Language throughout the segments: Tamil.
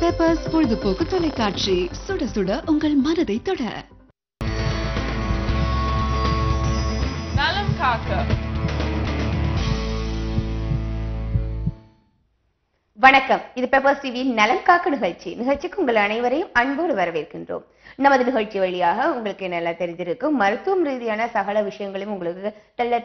பெப்பர்ஸ் பொழுதுபோக்கு தொலைக்காட்சி, சுட சுட உங்கள் மனதை தொட. நலம் காக்க. வணக்கம். இது பெப்பர்ஸ் டிவியின் நலம் காக்க நிகழ்ச்சிக்கு உங்கள் அனைவரையும் அன்போடு வரவேற்கின்றோம். நமது நிகழ்ச்சி வழியாக உங்களுக்கு நல்லா தெரிஞ்சிருக்கும் மருத்துவம் ரீதியான சகல விஷயங்களையும் உங்களுக்கு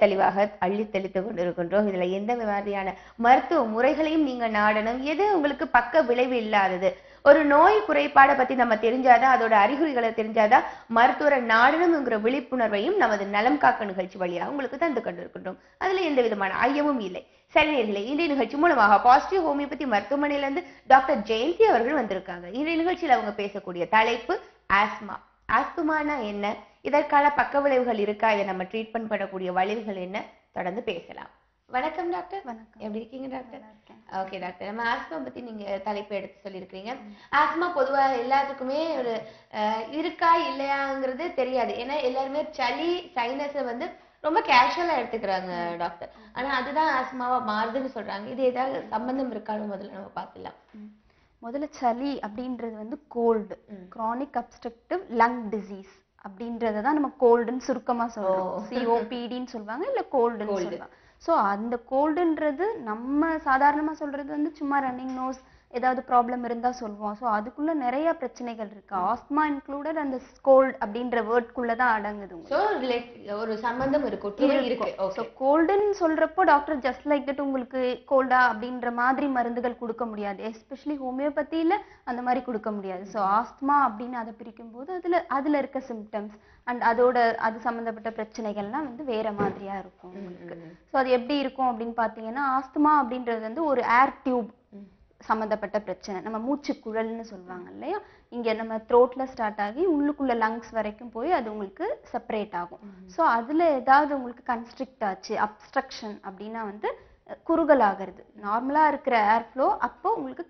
தெளிவாக அள்ளி தெளித்து கொண்டிருக்கின்றோம். இதுல எந்த மாதிரியான மருத்துவ முறைகளையும் நீங்க நாடணும், எது உங்களுக்கு பக்க விளைவு இல்லாதது, ஒரு நோய் குறைபாடை பத்தி நம்ம தெரிஞ்சாதான், அதோட அறிகுறிகளை தெரிஞ்சாதான் மருத்துவரை நாடணும்ங்கிற விழிப்புணர்வையும் நமது நலம் காக்க நிகழ்ச்சி வழியாக உங்களுக்கு தந்து கொண்டிருக்கின்றோம். அதுல எந்த விதமான ஐயமும் இல்லை. சரி நேயர்களே, இன்றைய நிகழ்ச்சி மூலமாக பாசிட்டிவ் ஹோமியோபதி மருத்துவமனையிலிருந்து டாக்டர் ஜெயந்தி அவர்கள் வந்திருக்காங்க. இன்றைய நிகழ்ச்சியில் அவங்க பேசக்கூடிய தலைப்பு ஆஸ்மா. ஆஸ்துமானா என்ன, இதற்கான பக்க விளைவுகள் இருக்கா, இதை நம்ம ட்ரீட்மெண்ட் பண்ணக்கூடிய வழிவுகள் என்ன, தொடர்ந்து பேசலாம். வணக்கம் டாக்டர். வணக்கம். எப்படி இருக்கீங்க டாக்டர்? ஓகே டாக்டர், நம்ம ஆஸ்மா பத்தி நீங்க தலைப்பு எடுத்து சொல்லியிருக்கீங்க. ஆஸ்மா பொதுவா எல்லாத்துக்குமே ஒரு இருக்கா இல்லையாங்கிறது தெரியாது. ஏன்னா எல்லாருமே சளி சைனஸை வந்து ரொம்ப கேஷுவலா எடுத்துக்கிறாங்க டாக்டர். ஆனா அதுதான் ஆஸ்மாவா மாறுதுன்னு சொல்றாங்க. இது ஏதாவது சம்பந்தம் இருக்கான்னு முதல்ல நம்ம பார்த்துலாம். முதல்ல சளி அப்படின்றது வந்து cold, chronic obstructive lung disease அப்படின்றத தான் நம்ம கோல்டுன்னு சுருக்கமா சொல்றோம். சிஓபிடின்னு சொல்லுவாங்க, இல்ல கோல்டுன்னு சொல்லுவாங்க. ஸோ அந்த கோல்டுன்றது நம்ம சாதாரணமா சொல்றது வந்து சும்மா ரன்னிங் நோஸ், ஏதாவது ப்ராப்ளம் இருந்தா சொல்லுவோம். ஸோ அதுக்குள்ள நிறைய பிரச்சனைகள் இருக்கு. ஆஸ்மா இன்க்ளூடட் அந்த கோல்ட் அப்படின்ற வேர்ட்குள்ளதான் அடங்குது. ஒரு சம்பந்தம் இருக்கு. ஸோ கோல்டுன்னு சொல்றப்போ டாக்டர் ஜஸ்ட் லைக் தட் உங்களுக்கு கோல்டா அப்படின்ற மாதிரி மருந்துகள் கொடுக்க முடியாது. எஸ்பெஷலி ஹோமியோபதியில அந்த மாதிரி கொடுக்க முடியாது. ஸோ ஆஸ்மா அப்படின்னு அதை பிரிக்கும் போது அதுல இருக்க சிம்டம்ஸ் அண்ட் அது சம்பந்தப்பட்ட பிரச்சனைகள்லாம் வந்து வேற மாதிரியா இருக்கும் உங்களுக்கு. ஸோ அது எப்படி இருக்கும் அப்படின்னு பாத்தீங்கன்னா, ஆஸ்துமா அப்படின்றது வந்து ஒரு ஏர் டியூப் சம்பந்தப்பட்ட பிரச்சனை. நம்ம மூச்சு குழல்னு சொல்லுவாங்க இல்லையா, இங்க நம்ம த்ரோட்ல ஸ்டார்ட் ஆகி உள்ளுக்குள்ள லங்ஸ் வரைக்கும் போய் அது உங்களுக்கு செப்பரேட் ஆகும். ஸோ அதுல ஏதாவது உங்களுக்கு கன்ஸ்ட்ரிக்ட் ஆச்சு, அப்ஸ்ட்ரக்ஷன் அப்படின்னா வந்து குறுகல் ஆகிறது. நார்மலா இருக்கிற ஏர் ஃப்ளோ அப்போ உங்களுக்கு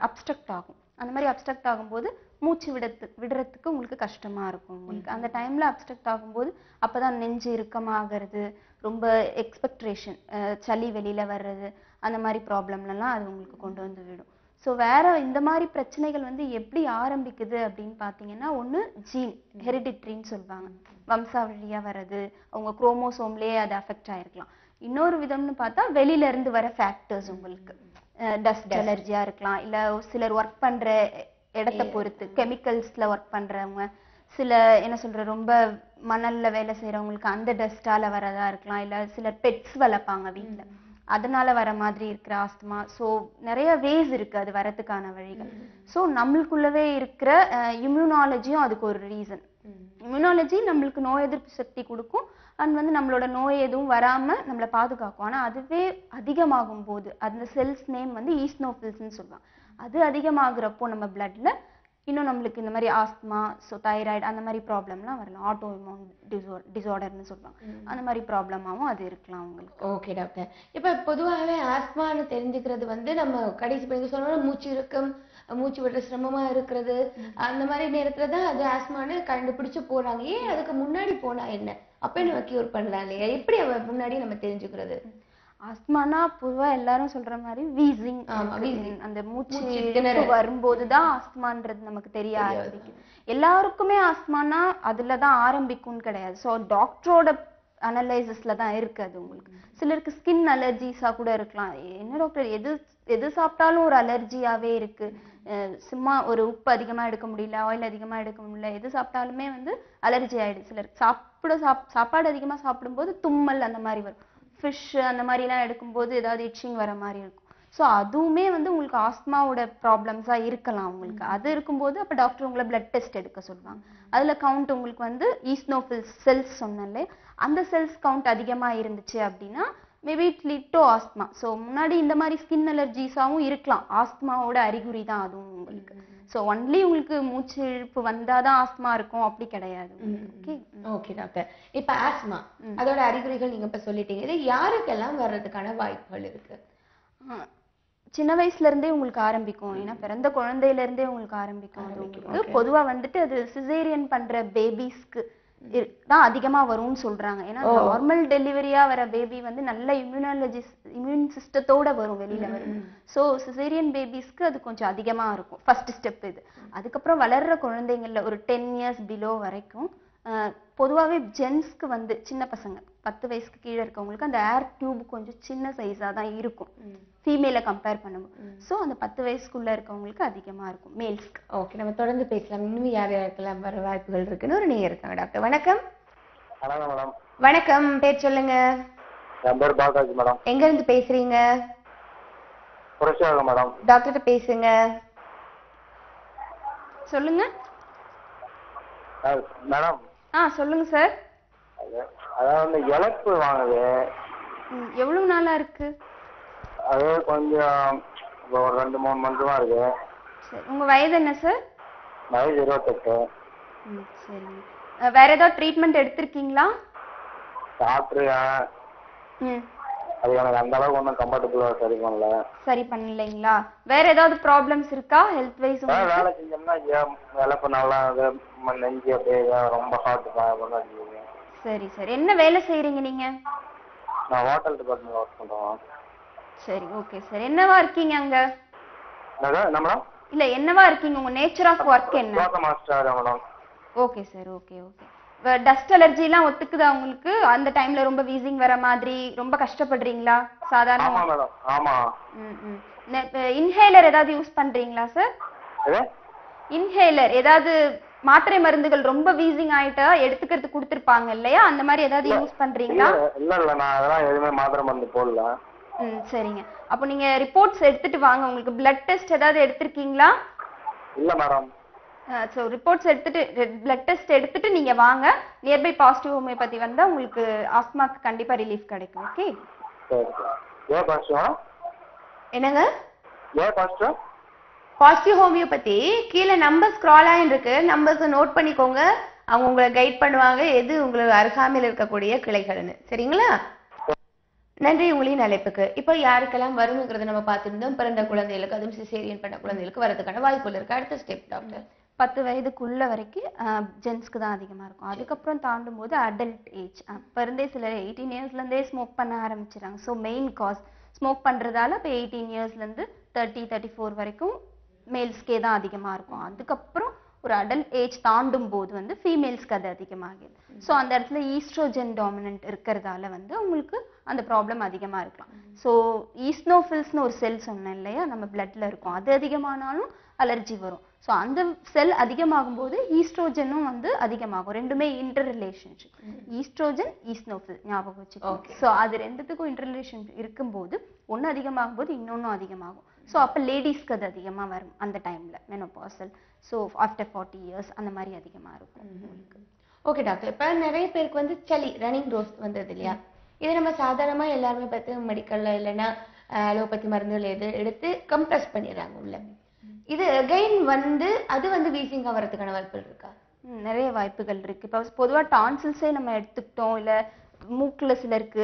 அப்ஸ்ட்ரக்ட் ஆகும். அந்த மாதிரி அப்ஸ்ட்ரக்ட் ஆகும்போது மூச்சு விடுறதுக்கு உங்களுக்கு கஷ்டமா இருக்கும். உங்களுக்கு அந்த டைம்ல அப்ஸ்ட்ரக்ட் ஆகும்போது அப்பதான் நெஞ்சு இறுக்கமாகிறது, ரொம்ப எக்ஸ்பெக்ட்ரேஷன், சளி வெளியில வர்றது, அந்த மாதிரி ப்ராப்ளம்லாம் அது உங்களுக்கு கொண்டு வந்து விடும். ஸோ வேற இந்த மாதிரி பிரச்சனைகள் வந்து எப்படி ஆரம்பிக்குது அப்படின்னு பார்த்தீங்கன்னா, ஒன்று ஜீன் ஹெரிடிட்ரின்னு சொல்லுவாங்க, வம்சாவழியா வர்றது, அவங்க குரோமோசோம்லேயே அது அஃபெக்ட் ஆயிருக்கலாம். இன்னொரு விதம்னு பார்த்தா வெளியில இருந்து வர ஃபேக்டர்ஸ், உங்களுக்கு டஸ்ட் அலர்ஜியா இருக்கலாம், இல்ல சிலர் ஒர்க் பண்ற இடத்தை பொறுத்து, கெமிக்கல்ஸ்ல ஒர்க் பண்றவங்க, சில என்ன சொல்ற ரொம்ப மணல்ல வேலை செய்யறவங்களுக்கு அந்த டஸ்டால வரதா இருக்கலாம், இல்ல சிலர் பெட்ஸ் வளர்ப்பாங்க வீட்டுல, அதனால வர மாதிரி இருக்கிற ஆஸ்துமா. ஸோ நிறைய வேஸ் இருக்கு அது வரதுக்கான வழிகள். ஸோ நம்மளுக்குள்ளவே இருக்கிற இம்யூனாலஜியும் அதுக்கு ஒரு ரீசன். இம்யூனாலஜி நம்மளுக்கு நோய் எதிர்ப்பு சக்தி கொடுக்கும் அண்ட் வந்து நம்மளோட நோய் எதுவும் வராம நம்மளை பாதுகாக்கும். ஆனா அதுவே அதிகமாகும் போது, அந்த செல்ஸ் நேம் வந்து ஈஸ்னோஃபில்ஸ்ன்னு சொல்லுவாங்க, அது அதிகமாகிறப்போ நம்ம பிளட்ல இன்னும் நம்மளுக்கு இந்த மாதிரி ஆஸ்துமா, ஸோ தைராய்டு அந்த மாதிரி ப்ராப்ளம்லாம் வரலாம். ஆட்டோ இம்யூன் டிசார்டர்னு சொல்லுவாங்க, அந்த மாதிரி ப்ராப்ளமாகவும் அது இருக்கலாம் உங்களுக்கு. ஓகே டாக்டர், இப்போ பொதுவாகவே ஆஸ்துமான்னு தெரிஞ்சுக்கிறது வந்து நம்ம கடைசி பண்ணி சொல்லணும், மூச்சு இறுக்கம், மூச்சு விடுற சிரமமா இருக்கிறது, அந்த மாதிரி நேரத்துல தான் அது ஆஸ்துமான்னு கண்டுபிடிச்சு போறாங்க. ஏன் அதுக்கு முன்னாடி போனா என்ன, அப்ப நம்ம கியூர் பண்ணலாம் இல்லையா? எப்படி முன்னாடி நம்ம தெரிஞ்சுக்கிறது? ஆஸ்துமானா பொதுவா எல்லாரும் சொல்ற மாதிரி வீசிங், அந்த மூச்சு வரும்போதுதான் ஆஸ்துமான்றது நமக்கு தெரிய ஆரம்பிக்கும். எல்லாருக்குமே ஆஸ்துமானா அதுலதான் ஆரம்பிக்கும்னு கிடையாது. ஸோ டாக்டரோட அனலைசிஸ்ல தான் இருக்கு அது உங்களுக்கு. சிலருக்கு ஸ்கின் அலர்ஜிஸா கூட இருக்கலாம். என்ன டாக்டர் எது சாப்பிட்டாலும் ஒரு அலர்ஜியாவே இருக்கு, சும்மா ஒரு உப்பு அதிகமா எடுக்க முடியல, ஆயில் அதிகமா எடுக்க முடியல, எது சாப்பிட்டாலுமே வந்து அலர்ஜி ஆயிடுது. சிலருக்கு சாப்பாடு அதிகமா சாப்பிடும்போது தும்மல் அந்த மாதிரி வரும், ஃபிஷ் அந்த மாதிரிலாம் எடுக்கும்போது ஏதாவது இச்சிங் வர மாதிரி இருக்கும். ஸோ அதுவுமே வந்து உங்களுக்கு ஆஸ்துமாவோட ப்ராப்ளம்ஸா இருக்கலாம் உங்களுக்கு. அது இருக்கும்போது அப்போ டாக்டர் உங்களை பிளட் டெஸ்ட் எடுக்க சொல்லுவாங்க. அதுல கவுண்ட் உங்களுக்கு வந்து ஈஸ்னோஃபில் செல்ஸ் சொன்னாலே, அந்த செல்ஸ் கவுண்ட் அதிகமா இருந்துச்சு அப்படின்னா maybe it lead to asthma. So முன்னாடி இந்த மாதிரி ஸ்கின் அலர்ஜிஸாவும் இருக்கலாம், ஆஸ்துமாவோட அறிகுறி தான் அதுவும் உங்களுக்கு. ஸோ ஒன்லி உங்களுக்கு மூச்சு இழுப்பு வந்தாதான் ஆஸ்துமா இருக்கும் அப்படி கிடையாது. ஓகே டாக்டர், இப்ப ஆஸ்துமா அதோட அறிகுறிகள் நீங்க இப்ப சொல்லிட்டீங்க, இது யாருக்கெல்லாம் வர்றதுக்கான வாய்ப்புகள் இருக்கு? சின்ன வயசுல இருந்தே உங்களுக்கு ஆரம்பிக்கும். ஏன்னா பிறந்த குழந்தையில இருந்தே உங்களுக்கு ஆரம்பிக்கும். பொதுவா வந்துட்டு அது சிசேரியன் பண்ற பேபிஸ்க்கு தான் அதிகமா வரும்னு சொல்றாங்க. ஏன்னா நார்மல் டெலிவரியா வர பேபி வந்து நல்ல இம்யூன் சிஸ்டத்தோட வரும், வெளியில வரும். ஸோ சிசேரியன் பேபிஸ்க்கு அது கொஞ்சம் அதிகமா இருக்கும். ஃபர்ஸ்ட் ஸ்டெப் இது. அதுக்கப்புறம் வளர்ற குழந்தைங்கள்ல ஒரு 10 இயர்ஸ் பிலோ வரைக்கும் பொதுவாகவே ஜென்ஸ்க்கு வந்து சின்ன பசங்க 10 வயசுக்கு கீழே இருக்கவங்களுக்கு அந்த ஏர் டியூப் கொஞ்சம் சின்ன சைஸா தான் இருக்கும் ஃபீமேலை கம்பேர் பண்ணும்போது. ஸோ அந்த 10 வயசுக்குள்ள இருக்கவங்களுக்கு அதிகமா இருக்கும் மேல்ஸ்க்கு. ஓகே, நம்ம தொடர்ந்து பேசலாம். இன்னும் யார் யாருக்கெல்லாம் வர வாய்ப்புகள் இருக்குன்னு ஒரு நீங்க இருக்காங்க. டாக்டர் வணக்கம். மேடம் வணக்கம், பேர் சொல்லுங்க. என் பேர் பாலாஜி மேடம். எங்க இருந்து பேசுறீங்க? புரட்சியாக மேடம். டாக்டர் பேசுங்க. சொல்லுங்க மேடம். சொல்லுங்க சார். அதாவது இழப்பு வாங்குது. எவ்வளவு நாளா இருக்கு? அது கொஞ்சம் ஒரு 2-3 மந்த்மா இருக்கு. சரி, உங்க வயது என்ன சார்? வயது 28. சரிங்க. வேற ஏதாவது ட்ரீட்மெண்ட் எடுத்திருக்கீங்களா? டாக்டர் அது எனக்கு அந்த அளவுக்கு ஒன்றும் கம்ஃபர்டபுளா சரி பண்ணல. சரி பண்ணலைங்களா? வேற ஏதாவது ப்ராப்ளம்ஸ் இருக்கா ஹெல்த் வைஸ்? வேலை செஞ்சோம்னா இழப்பு நல்லா நெஞ்சு அப்படியே ரொம்ப ஹார்ட். சரி சரி. என்ன வேலை செய்யறீங்க நீங்க? நான் ஹோட்டல் டிபார்ட்மெண்ட்ல ஒர்க் பண்றேன். சரி, ஓகே சார். என்னவா இருக்கீங்க அங்க? என்ன? இல்ல, என்னவா இருக்கீங்க? உங்க நேச்சர் ஆஃப் ஒர்க் என்ன? Yoga master madam. Okay sir, okay okay. Dust allergy எல்லாம் ஒத்துக்குதா உங்களுக்கு? அந்த டைம்ல ரொம்ப வீசிங் வர மாதிரி ரொம்ப கஷ்டப்படுறீங்களா? சாதாரண. ஆமா மேடம். ஆமா. இன்ஹேலர் ஏதாவது யூஸ் பண்றீங்களா சார்? இன்ஹேலர் ஏதாவது மாத்திரை மருந்துகள் ரொம்ப வீசிங் ஆயிட்டா எடுத்துக்கிறது கொடுத்திருப்பாங்க இல்லையா, அந்த மாதிரி ஏதாவது யூஸ் பண்றீங்களா? இல்ல இல்ல, நான் அதெல்லாம் எதுவுமே மாத்திரை மருந்து போடல. சரிங்க. அப்போ நீங்க ரிப்போர்ட்ஸ் எடுத்துட்டு வாங்க. உங்களுக்கு பிளட் டெஸ்ட் ஏதாவது எடுத்திருக்கீங்களா? இல்ல மேடம். ஸோ ரிப்போர்ட்ஸ் எடுத்துட்டு பிளட் டெஸ்ட் எடுத்துட்டு நீங்க வாங்க. நியர்பை பாசிட்டிவ் ஹோமியோபதி வந்தா உங்களுக்கு ஆஸ்மாக்கு கண்டிப்பா ரிலீஃப் கிடைக்கும். ஓகே. என்னங்க? பாசிட்டிவ் ஹோமியோபதி கீழே நம்பர் ஸ்க்ரால் ஆயிருக்கு. நம்பர்ஸ் நோட் பண்ணிக்கோங்க. அவங்க உங்களை கைட் பண்ணுவாங்க எது உங்களுக்கு அருகாமையில் இருக்கக்கூடிய கிளைகள்னு. சரிங்களா? நன்றி உங்களின் அழைப்புக்கு. இப்போ யாருக்கெல்லாம் வருங்கிறத நம்ம பார்த்துருந்தோம். பிறந்த குழந்தைகளுக்கு, அதுவும் சிசேரியன் பண்ண குழந்தைகளுக்கு வரதுக்கான வாய்ப்புகள் இருக்கு. அடுத்த ஸ்டெப் டாக்டர். 10 வயதுக்குள்ள வரைக்கும் ஜென்ஸ்க்கு தான் அதிகமா இருக்கும். அதுக்கப்புறம் தாண்டும் போது அடல்ட் ஏஜ். அப்ப இருந்தே சிலர் 18 இயர்ஸ்ல இருந்தே ஸ்மோக் பண்ண ஆரம்பிச்சிடறாங்க. ஸோ மெயின் காஸ் ஸ்மோக் பண்றதால இப்போ 18 இயர்ஸ்ல இருந்து 30-34 வரைக்கும் மேல்ஸ்க்கே தான் அதிகமா இருக்கும். அதுக்கப்புறம் ஒரு அடல்ட் ஏஜ் தாண்டும் போது வந்து ஃபீமேல்ஸ்க்கு அது அதிகமாகுது. ஸோ அந்த இடத்துல ஈஸ்ட்ரோஜன் டாமினன்ட் இருக்கிறதால வந்து உங்களுக்கு அந்த ப்ராப்ளம் அதிகமா இருக்கலாம். ஸோ ஈஸ்னோஃபில்ஸ்னு ஒரு செல் சொன்னேன் இல்லையா, நம்ம பிளட்ல இருக்கும். அது அதிகமானாலும் அலர்ஜி வரும். ஸோ அந்த செல் அதிகமாகும் போது ஈஸ்ட்ரோஜனும் வந்து அதிகமாகும். ரெண்டுமே இன்டர் ரிலேஷன்ஷிப். ஈஸ்ட்ரோஜன் ஈஸ்னோஃபில் ஞாபகம் வச்சுக்கோங்க. ஸோ அது ரெண்டுத்துக்கும் இன்டர் ரிலேஷன் இருக்கும்போது ஒன்று அதிகமாகும் போது இன்னொன்னும் அதிகமாகும். ஸோ அப்போ லேடிஸ்க்கு அது அதிகமாக வரும் அந்த டைம்ல மெனோபாசல். ஸோ ஆஃப்டர் 40 இயர்ஸ் அந்த மாதிரி அதிகமாக இருக்கும். Okay doctor. இப்போ நிறைய பேருக்கு வந்து சளி ரன்னிங் ரோஸ் வந்தது இல்லையா, இதை நம்ம சாதாரணமா எல்லாருமே பார்த்து மெடிக்கல்ல இல்லைன்னா அலோபதி மருந்துகள் எடுத்து கம்ப்ரஸ் பண்ணிடுறாங்க உள்ள. இது அகைன் வந்து அது வந்து வீசிங்கா வரதுக்கான வாய்ப்புகள் இருக்கா? நிறைய வாய்ப்புகள் இருக்கு. இப்போ பொதுவாக டான்சில்ஸே நம்ம எடுத்துக்கிட்டோம், இல்லை மூக்கில் சிலருக்கு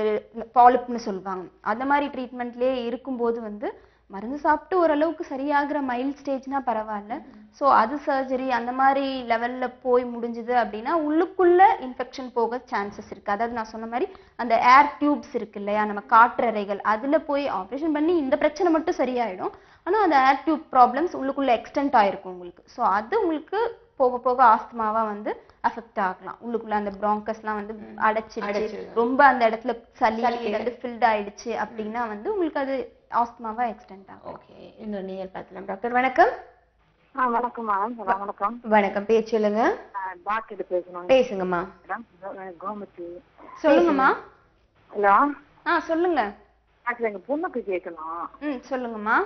பாலிப்னு சொல்லுவாங்க, அந்த மாதிரி ட்ரீட்மெண்ட்லேயே இருக்கும்போது வந்து மருந்து சாப்பிட்டு ஓரளவுக்கு சரியாகிற மைல்ட் ஸ்டேஜ்னா பரவாயில்ல. ஸோ அது சர்ஜரி அந்த மாதிரி லெவலில் போய் முடிஞ்சுது அப்படின்னா உள்ளுக்குள்ள இன்ஃபெக்ஷன் போக சான்சஸ் இருக்குது. அதாவது நான் சொன்ன மாதிரி அந்த ஏர் டியூப்ஸ் இருக்கு இல்லையா, நம்ம காற்றறைகள், அதில் போய் ஆப்ரேஷன் பண்ணி இந்த பிரச்சனை மட்டும் சரியாயிடும். ஆனால் அந்த ஏர் டியூப் ப்ராப்ளம்ஸ் உள்ளுக்குள்ள எக்ஸ்டென்ட் ஆயிருக்கும் உங்களுக்கு. ஸோ அது உங்களுக்கு போக போக ஆஸ்துமாவா வந்து அஃபெக்ட் ஆகலாம். உள்ளுக்குள்ள அந்த பிராங்கஸ்லாம் வந்து அடைச்சிருச்சு, ரொம்ப அந்த இடத்துல சளி வந்து ஃபில்ட் ஆயிடுச்சு அப்படின்னா வந்து உங்களுக்கு அது ஆஸ்துமாவா எக்ஸ்டென்ட் ஆகும். ஓகே, இன்னொரு நேயர் பார்க்கலாம். டாக்டர் வணக்கம். வணக்கம் மேடம். வணக்கம். வணக்கம், பேர் சொல்லுங்க. டாக்டர் பேசணும். பேசுங்கம்மா. கோமதி. சொல்லுங்கம்மா. ஹலோ. சொல்லுங்க டாக்டர், எங்க பொண்ணுக்கு கேட்கணும். சொல்லுங்கம்மா.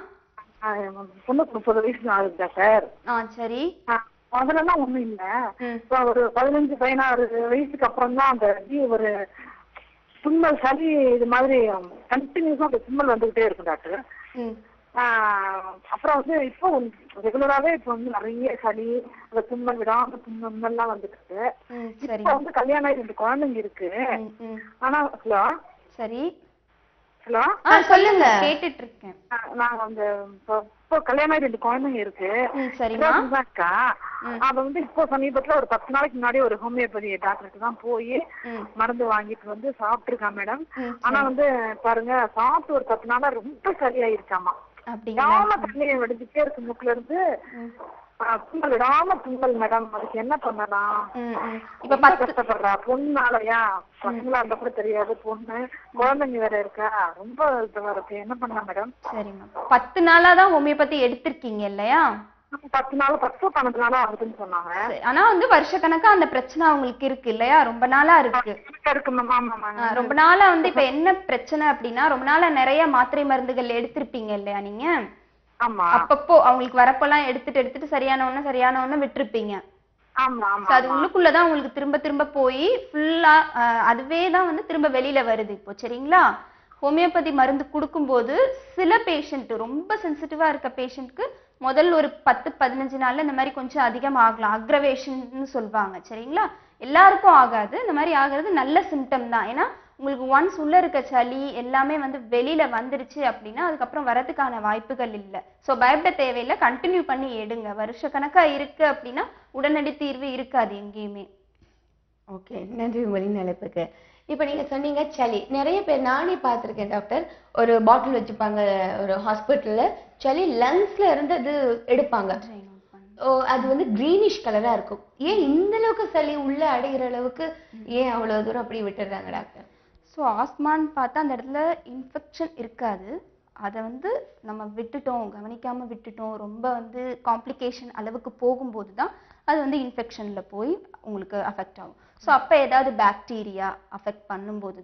பொண்ணுக்கு 30 வயசு ஆகுது டாக்டர். சரி. முதல்லாம் ஒண்ணும் இல்ல. இப்போ ஒரு 15-16 வயசுக்கு அப்புறம் தான் அந்த ஒரு தும்மல் சளி இது மாதிரி கண்டினியூஸா அந்த தும்மல் வந்துகிட்டே இருக்கும் டாக்டர். அப்புறம் வந்து இப்போ ரெகுலராவே இப்போ வந்து நிறைய சளி அந்த தும்மல் விடாம தும்மெல்லாம் வந்துட்டு இருக்கு. இப்போ வந்து கல்யாணம் 2 குழந்தைங்க இருக்கு. ஆனா ஹலோ. சரி. ஹலோ, சொல்லுங்க. கேட்டுட்டு இருக்கேன். நான் வந்து இப்போ கல்யாணம் 2 குழந்தைங்க இருக்கு. சரிம்மா. அக்கா அவ வந்து இப்போ சமீபத்துல ஒரு 10 நாளைக்கு முன்னாடி ஒரு ஹோமியோபதி டாக்டருக்கு தான் போய் மருந்து வாங்கிட்டு வந்து சாப்பிட்டுருக்கா மேடம். ஆனா வந்து பாருங்க, சாப்பிட்டு ஒரு 10 நாளா ரொம்ப சரியாயிருச்சாமா. விடாம தண்ணியை வெடிச்சுட்டே இருக்கு மூக்குல இருந்து. தும்மல் விடாம தும்மல் மேடம். அதுக்கு என்ன பண்ணலாம்? இப்ப கஷ்டப்படுறா பொண்ணாலயா, பசங்களா இருந்தா கூட தெரியாது, பொண்ணு குழந்தைங்க வேற இருக்கா, ரொம்ப இதுவா இருக்கு. என்ன பண்ணலாம் மேடம்? சரிம்மா. 10 நாளா தான் ஹோமியோபதி எடுத்திருக்கீங்க இல்லையா? 10 நாள் 10-12 நாளா ஆகுதுன்னு சொன்னாங்க. ஆனா வந்து வருஷக்கணக்கா அந்த பிரச்சனை அவங்களுக்கு இருக்கு இல்லையா? ரொம்ப நாளா இருக்கு. ரொம்ப நாளா வந்து இப்ப என்ன பிரச்சனை அப்படின்னா, ரொம்ப நாளா நிறைய மாத்திரை மருந்துகள் எடுத்திருப்பீங்க இல்லையா நீங்க? அப்பப்போ அவங்களுக்கு வரப்பெல்லாம் எடுத்துட்டு சரியான ஒண்ணு விட்டுருப்பீங்க. அது உள்ளுக்குள்ளதான் உங்களுக்கு திரும்ப திரும்ப போய் ஃபுல்லா அதுவே தான் வந்து திரும்ப வெளியில வருது இப்போ. சரிங்களா? ஹோமியோபதி மருந்து கொடுக்கும்போது சில பேஷண்ட், ரொம்ப சென்சிட்டிவா இருக்க பேஷண்ட்க்கு முதல் ஒரு 10-15 நாள்ல இந்த மாதிரி கொஞ்சம் அதிகம் ஆகலாம். அக்ரவேஷன் சொல்லுவாங்க. சரிங்களா? எல்லாருக்கும் ஆகாது. இந்த மாதிரி ஆகிறது நல்ல சிம்டம் தான். ஏன்னா உங்களுக்கு ஒன்ஸ் உள்ள இருக்க சளி எல்லாமே வந்து வெளியில வந்துருச்சு அப்படின்னா அதுக்கப்புறம் வரதுக்கான வாய்ப்புகள் இல்லை. ஸோ பயப்பட தேவையில்லை. கண்டினியூ பண்ணி எடுங்க. வருஷ கணக்கா இருக்கு அப்படின்னா உடனடி தீர்வு இருக்காது எங்கேயுமே. ஓகே, நன்றி உங்களின் அழைப்புக்கு. இப்ப நீங்க சொன்னீங்க சளி. நிறைய பேர், நானே பார்த்திருக்கேன் டாக்டர், ஒரு பாட்டில் வச்சுப்பாங்க ஒரு ஹாஸ்பிட்டல்ல, சளி லங்ஸ்ல இருந்து அது எடுப்பாங்க. அது வந்து கிரீனிஷ் கலரா இருக்கும். ஏன் இந்த அளவுக்கு சளி உள்ள அடைகிற அளவுக்கு ஏன் அவ்வளவு தூரம் அப்படி விட்டுறாங்க டாக்டர்? ஸோ ஆஸ்மான்னு பார்த்தா அந்த இடத்துல இன்ஃபெக்ஷன் இருக்காது. அதை வந்து நம்ம விட்டுட்டோம், கவனிக்காம விட்டுட்டோம், ரொம்ப வந்து காம்ப்ளிகேஷன் அளவுக்கு போகும்போது தான் அது வந்து இன்ஃபெக்ஷன்ல போய் உங்களுக்கு அஃபெக்ட் ஆகும். ஸோ அப்போ ஏதாவது பாக்டீரியா அஃபெக்ட் பண்ணும்போது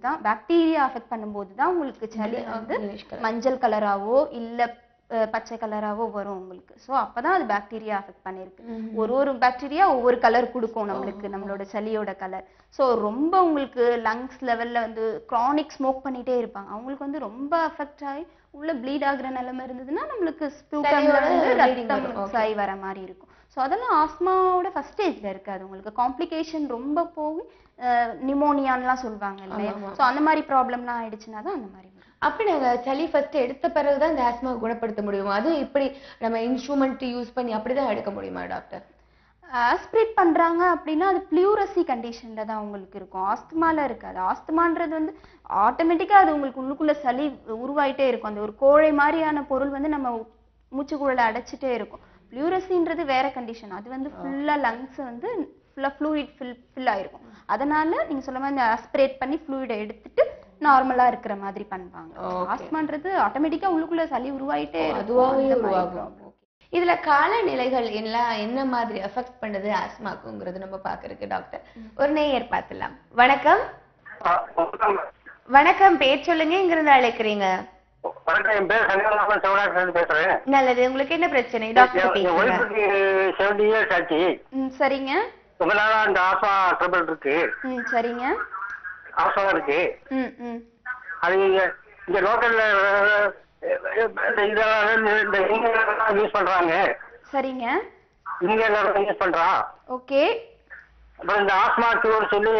தான் உங்களுக்கு சளி வந்து மஞ்சள் கலராவோ இல்லை பச்சை கலராவோ வரும் உங்களுக்கு. ஸோ அப்பதான் அது பாக்டீரியா அஃபெக்ட் பண்ணிருக்கு. ஒரு பாக்டீரியா ஒவ்வொரு கலர் கொடுக்கும் நம்மளுக்கு, நம்மளோட சளியோட கலர். ஸோ ரொம்ப உங்களுக்கு லங்ஸ் லெவல்ல வந்து கிரானிக் ஸ்மோக் பண்ணிட்டே இருப்பாங்க, அவங்களுக்கு வந்து ரொம்ப அஃபெக்ட் ஆகி உள்ள ப்ளீட் ஆகுற நிலைமை இருந்ததுன்னா நம்மளுக்கு ரத்தம் சாய் வர மாதிரி இருக்கும். ஸோ அதெல்லாம் ஆஸ்மாவோட ஃபர்ஸ்ட் ஸ்டேஜ்ல இருக்காது. உங்களுக்கு காம்ப்ளிகேஷன் ரொம்ப போய் நிமோனியான்லாம் சொல்லுவாங்க இல்லையா? ஸோ அந்த மாதிரி ப்ராப்ளம்லாம் ஆயிடுச்சுன்னா தான் அந்த மாதிரி. அப்படி நாங்க சளி ஃபர்ஸ்ட் எடுத்த பிறகுதான் இந்த ஆஸ்மா குணப்படுத்த முடியுமா? அதுவும் இப்படி நம்ம இன்ஸ்ட்ருமெண்ட் யூஸ் பண்ணி அப்படிதான் எடுக்க முடியுமா டாக்டர்? ஆஸ்பிரேட் பண்றாங்க அப்படின்னா அது பிளியூரசி கண்டிஷன்ல தான் உங்களுக்கு இருக்கும், ஆஸ்துமால இருக்காது. ஆஸ்துமான்றது வந்து ஆட்டோமேட்டிக்கா அது உங்களுக்கு உள்ளுக்குள்ள சளி உருவாயிட்டே இருக்கும். அந்த ஒரு கோழை மாதிரியான பொருள் வந்து நம்ம மூச்சுக்குழல அடைச்சிட்டே இருக்கும். பிளியூரசின்றது வேற கண்டிஷன். அது வந்து ஃபுல்லா லங்ஸ் வந்து ஃபுல்லா ஃப்ளூயிட் ஃபில் ஆயிருக்கும். அதனால நீங்க சொல்ல மாதிரி ஆஸ்பிரேட் பண்ணி ஃப்ளூயிடை எடுத்துட்டு நார்மலா இருக்கிற மாதிரி பண்ணுவாங்க. ஆஸ்மான்றது ஆட்டோமேட்டிக்கா உள்ளுக்குள்ள சளி உருவாயிட்டே அதுவாகவே உருவாகும். இதுல காலநிலைகள் எல்லாம் என்ன மாதிரி அஃபெக்ட் பண்ணுது ஆஸ்மாக்குங்கிறது நம்ம பாக்குறதுக்கு டாக்டர் ஒரு நேயர் பார்த்துலாம். வணக்கம். வணக்கம், பேர் சொல்லுங்க, இங்கிருந்து அழைக்கிறீங்க? என் பேர் சங்கரநாதன், சிவராஜ் பேசுறேன். நல்லது, உங்களுக்கு என்ன பிரச்சனை டாக்டர்? சரிங்க. உங்களால அந்த ஆஸ்மா ட்ரபிள் இருக்கு. சரிங்க. ஆஸ்மா இருக்கு. அது இங்க லோக்கல்ல யூஸ் பண்றாங்க. சரிங்க. இங்க எல்லாரும் யூஸ் பண்றா. ஓகே. அப்புறம் இந்த ஆஸ்மா கியூர் சொல்லி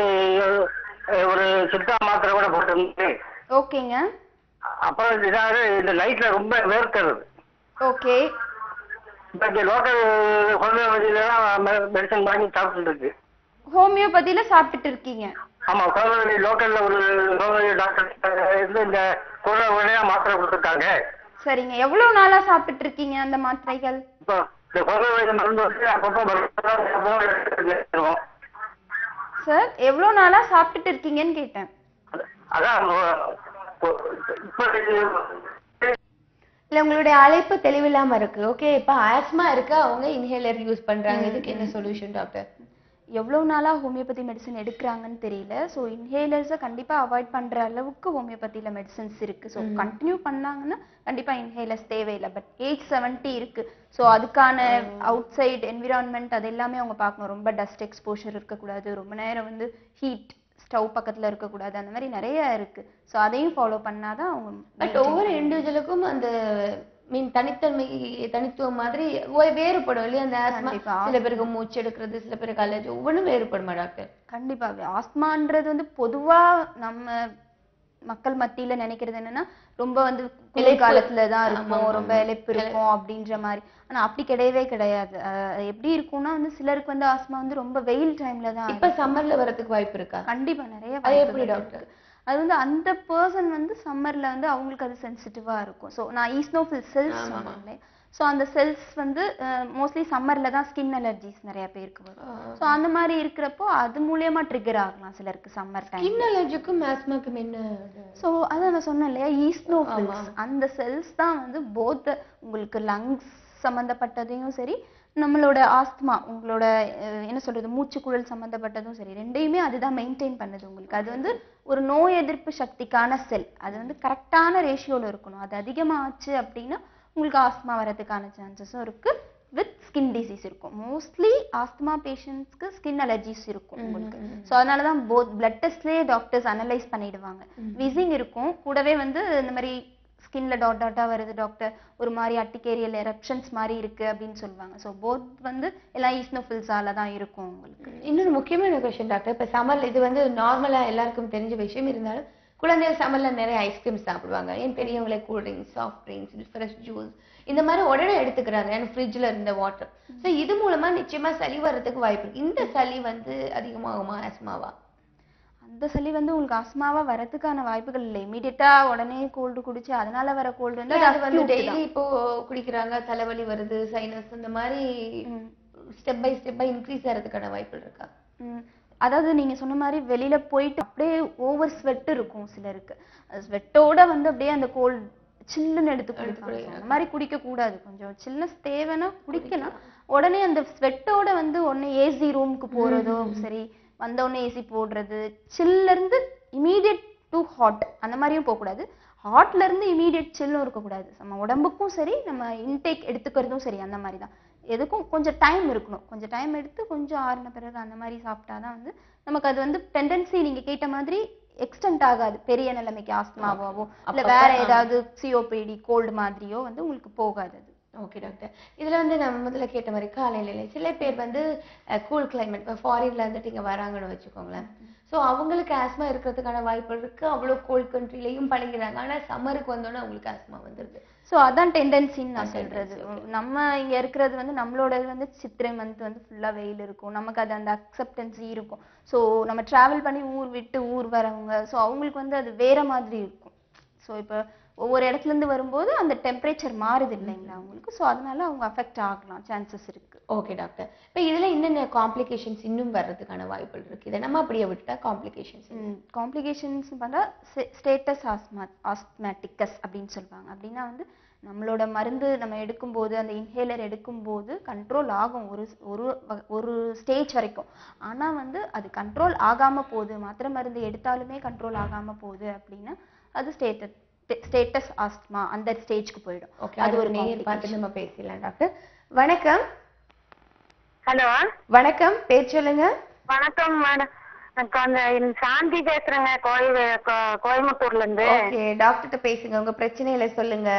ஒரு சித்தா மாத்திரை கூட போட்டு. ஓகேங்க. அப்புறம் இதாவது இந்த லைட்ல ரொம்ப வேர்க்கிறது. ஓகே. இப்ப இங்க லோக்கல் ஹோமியோபதியில மெடிசன் வாங்கி சாப்பிட்டு இருக்கு. ஹோமியோபதியில சாப்பிட்டுட்டு இருக்கீங்க? ஆமா, கோவை லோக்கல்ல ஒரு ஹோமியோ டாக்டர் இருந்து இந்த உடனே மாத்திரை கொடுத்துருக்காங்க. சரிங்க. எவ்வளவு நாளா சாப்பிட்டு இருக்கீங்க அந்த மாத்திரைகள்? இப்போ இந்த கோவை மருந்து வந்து அப்பப்போ சார் எவ்வளவு நாளா சாப்பிட்டுட்டு இருக்கீங்கன்னு கேட்டேன். அதான் இல்ல, உங்களுடைய அழைப்பு தெளிவில்லாம இருக்கு. ஓகே, இப்ப ஆஸ்மா இருக்கு, அவங்க இன்ஹேலர் யூஸ் பண்றாங்க, இதுக்கு என்ன சொல்யூஷன் டாக்டர்? எவ்வளவு நாளா ஹோமியோபதி மெடிசன் எடுக்கிறாங்கன்னு தெரியல. ஸோ இன்ஹேலர்ஸை கண்டிப்பா அவாய்ட் பண்ற அளவுக்கு ஹோமியோபதியில மெடிசன்ஸ் இருக்கு. ஸோ கண்டினியூ பண்ணாங்கன்னா கண்டிப்பா இன்ஹேலர்ஸ் தேவையில்லை. பட் ஏஜ் 70 இருக்கு. ஸோ அதுக்கான அவுட் சைட் என்விரான்மெண்ட் அது எல்லாமே அவங்க பார்க்கணும். ரொம்ப டஸ்ட் எக்ஸ்போஷர் இருக்கக்கூடாது, ரொம்ப நேரம் வந்து ஹீட் ஸ்டவ் பக்கத்துல இருக்கக்கூடாது, அந்த மாதிரி நிறைய இருக்கு. ஸோ அதையும் ஃபாலோ பண்ணாதான் அவங்க. பட் ஒவ்வொரு இண்டிவிஜுவலுக்கும் அந்த தனித்துவம் மாதிரி வேறுபடும் இல்லையா அந்த ஆஸ்மா? சில பேருக்கு மூச்சு எடுக்கிறது, சில பேருக்கு அலர்ஜி, ஒவ்வொன்றும் வேறுபடுமா டாக்டர்? கண்டிப்பாவே. ஆஸ்மான்றது வந்து பொதுவா நம்ம மக்கள் மத்தியில நினைக்கிறது என்னன்னா ரொம்ப வந்து குளிர்காலத்துல தான் இருக்கும், ரொம்ப இளைப்பு இருக்கும் அப்படின்ற மாதிரி. ஆனா அப்படி கிடையவே கிடையாது. எப்படி இருக்கும்னா வந்து சிலருக்கு வந்து ஆஸ்மா வந்து ரொம்ப வெயில் டைம்ல தான். இப்ப சம்மர்ல வரதுக்கு வாய்ப்பு இருக்கா? கண்டிப்பா நிறைய எப்படி டாக்டர்? அது வந்து அந்த பர்சன் வந்து சம்மர்ல வந்து அவங்களுக்கு அது சென்சிட்டிவா இருக்கும். ஸோ நான் ஈஸ்னோஃபில் செல்ஸ் சொன்னேன். ஸோ அந்த செல்ஸ் வந்து மோஸ்ட்லி சம்மர்ல தான் ஸ்கின் அலர்ஜிஸ் நிறைய பேருக்கு வரும். ஸோ அந்த மாதிரி இருக்கிறப்போ அது மூலியமா ட்ரிகர் ஆகலாம் சிலருக்கு சம்மர் டைம். ஸ்கின் அலர்ஜிக்கும் ஆஸ்மாக்கும் என்ன? ஸோ அதை நான் சொன்னேன் இல்லையா, ஈஸ்னோஃபில்ஸ் அந்த செல்ஸ் தான் வந்து போத் உங்களுக்கு லங்ஸ் சம்பந்தப்பட்டதையும் சரி, நம்மளோட ஆஸ்துமா உங்களோட என்ன சொல்றது மூச்சுக்குழல் சம்பந்தப்பட்டதும் சரி, ரெண்டையுமே அதுதான் மெயின்டைன் பண்ணுது உங்களுக்கு. அது வந்து ஒரு நோய் எதிர்ப்பு சக்திக்கான செல். அது வந்து கரெக்டான ரேஷியோல இருக்கணும். அது அதிகமா ஆச்சு அப்படின்னா உங்களுக்கு ஆஸ்துமா வரதுக்கான சான்சஸும் இருக்கு. வித் ஸ்கின் டிசீஸ் இருக்கும். மோஸ்ட்லி ஆஸ்துமா பேஷண்ட்ஸ்க்கு ஸ்கின் அலர்ஜிஸ் இருக்கும் உங்களுக்கு. ஸோ அதனாலதான் போத் பிளட் டெஸ்ட்லேயே டாக்டர்ஸ் அனலைஸ் பண்ணிடுவாங்க. விசிங் இருக்கும், கூடவே வந்து இந்த மாதிரி ஸ்கின்ல டாட் டாட்டா வருது டாக்டர், ஒரு மாதிரி அட்டிகேரியல் எரப்ஷன்ஸ் மாதிரி இருக்கு அப்படின்னு சொல்லுவாங்க. ஸோ போத் வந்து எல்லாம் ஈஸ்னோஃபில்ஸால தான் இருக்கும் உங்களுக்கு. இன்னொரு முக்கியமான கொஸ்டின் டாக்டர், இப்ப சம்மர்ல இது வந்து நார்மலா எல்லாருக்கும் தெரிஞ்ச விஷயம் இருந்தாலும் குழந்தைகள் சம்மர்ல நிறைய ஐஸ்கிரீம் சாப்பிடுவாங்க. ஏன் பெரியவங்களே cool drinks, soft drinks, fresh juice இந்த மாதிரி உடனே எடுத்துக்கிறாங்க, ஏன்னா ஃப்ரிட்ஜ்ல இருந்த வாட்டர். ஸோ இது மூலமா நிச்சயமா சளி வர்றதுக்கு வாய்ப்பு இருக்கு. இந்த சளி வந்து அதிகமாகுமா ஆஸ்மாவா? அந்த சளி வந்து உங்களுக்கு ஆஸ்மாவா வரதுக்கான வாய்ப்புகள் இல்லை. இமீடியட்டா உடனே கோல்டு குடிச்சு அதனால வர கோல்டு வந்து அது வந்து டெய்லி இப்போ குடிக்கிறாங்க, தலைவலி வருது, சைனஸ் இந்த மாதிரி ஸ்டெப் பை ஸ்டெப்பா இன்க்ரீஸ் ஆகிறதுக்கான வாய்ப்புகள் இருக்கா? அதாவது நீங்க சொன்ன மாதிரி வெளியில போயிட்டு அப்படியே ஓவர் ஸ்வெட் இருக்கும் சிலருக்கு. ஸ்வெட்டோட வந்து அப்படியே அந்த கோல்டு சில்லுன்னு எடுத்து குடிப்பாங்க. அந்த மாதிரி குடிக்க கூடாது. கொஞ்சம் சில்னஸ் தேவைன்னா குடிக்கலாம். உடனே அந்த ஸ்வெட்டோட வந்து ஒன்னு ஏசி ரூமுக்கு போறதோ சரி, வந்த உடனே ஏசி போடுறது, சில்ல இருந்து இமீடியட் டு ஹாட் அந்த மாதிரியும் போகக்கூடாது. ஹாட்ல இருந்து இமீடியட் சில்லும் இருக்கக்கூடாது. நம்ம உடம்புக்கும் சரி, நம்ம இன்டேக் எடுத்துக்கிறதும் சரி, அந்த மாதிரி தான். எதுக்கும் கொஞ்சம் டைம் இருக்கணும். கொஞ்சம் டைம் எடுத்து கொஞ்சம் ஆறின பிறகு அந்த மாதிரி சாப்பிட்டாதான் வந்து நமக்கு அது வந்து டெண்டன்சி நீங்க கேட்ட மாதிரி எக்ஸ்டென்ட் ஆகாது. பெரிய நிலைமைக்கு ஆஸ்துமாவோ இல்ல வேற ஏதாவது சிஓபிடி கோல்டு மாதிரியோ வந்து உங்களுக்கு போகாது அது. ஓகே டாக்டர், இதுல வந்து நம்ம முதல்ல கேட்ட மாதிரி காலையில சில பேர் வந்து கூல் கிளைமேட், இப்போ ஃபாரின்ல இருந்துட்டு இங்க வராங்கன்னு வச்சுக்கோங்களேன். ஸோ அவங்களுக்கு ஆஸ்மா இருக்கிறதுக்கான வாய்ப்பு இருக்கு. அவ்வளோ கோல்ட் கண்ட்ரிலையும் பழகிறாங்க. ஆனா சம்மருக்கு வந்தோன்னா அவங்களுக்கு ஆஸ்மா வந்துருது. ஸோ அதான் டெண்டன்சின்னு நான் சொல்றது. நம்ம இங்க இருக்கிறது வந்து நம்மளோட வந்து சித்திரை மந்த் வந்து ஃபுல்லா வெயில் இருக்கும். நமக்கு அது அந்த அக்செப்டன்சி இருக்கும். ஸோ நம்ம டிராவல் பண்ணி ஊர் விட்டு ஊர் வரவங்க, ஸோ அவங்களுக்கு வந்து அது வேற மாதிரி இருக்கும். ஸோ இப்போ ஒவ்வொரு இடத்துல இருந்து வரும்போது அந்த டெம்பரேச்சர் மாறுது இல்லைங்களா அவங்களுக்கு. ஸோ அதனால அவங்க அஃபெக்ட் ஆகலாம், சான்சஸ் இருக்கு. ஓகே டாக்டர், இப்போ இதுல என்னென்ன காம்ப்ளிகேஷன்ஸ் இன்னும் வர்றதுக்கான வாய்ப்புகள் இருக்கு? இதை நம்ம அப்படியே விட்டுட்டா காம்ப்ளிகேஷன்ஸ் பார்த்தா ஸ்டேட்டஸ் ஆஸ்மேட்டிக்கஸ் அப்படின்னு சொல்லுவாங்க. அப்படின்னா வந்து நம்மளோட மருந்து நம்ம எடுக்கும்போது, அந்த இன்ஹேலர் எடுக்கும்போது கண்ட்ரோல் ஆகும் ஒரு ஸ்டேஜ் வரைக்கும். ஆனா வந்து அது கண்ட்ரோல் ஆகாம போகுது, மாத்திரை மருந்து எடுத்தாலுமே கண்ட்ரோல் ஆகாம போகுது அப்படின்னா அது ஸ்டேட்டஸ் ஆஸ்துமா அந்த ஸ்டேஜ்க்கு போயிடும். அது ஒரு நேர் பார்த்து நம்ம பேசலாம். டாக்டர் வணக்கம். ஹலோ வணக்கம், பேர் சொல்லுங்க. வணக்கம் மேடம், சாந்தி பேசுறேங்க, கோயம்புத்தூர்ல இருந்து. ஓகே, டாக்டர்கிட்ட பேசுங்க, உங்க பிரச்சனையில சொல்லுங்க.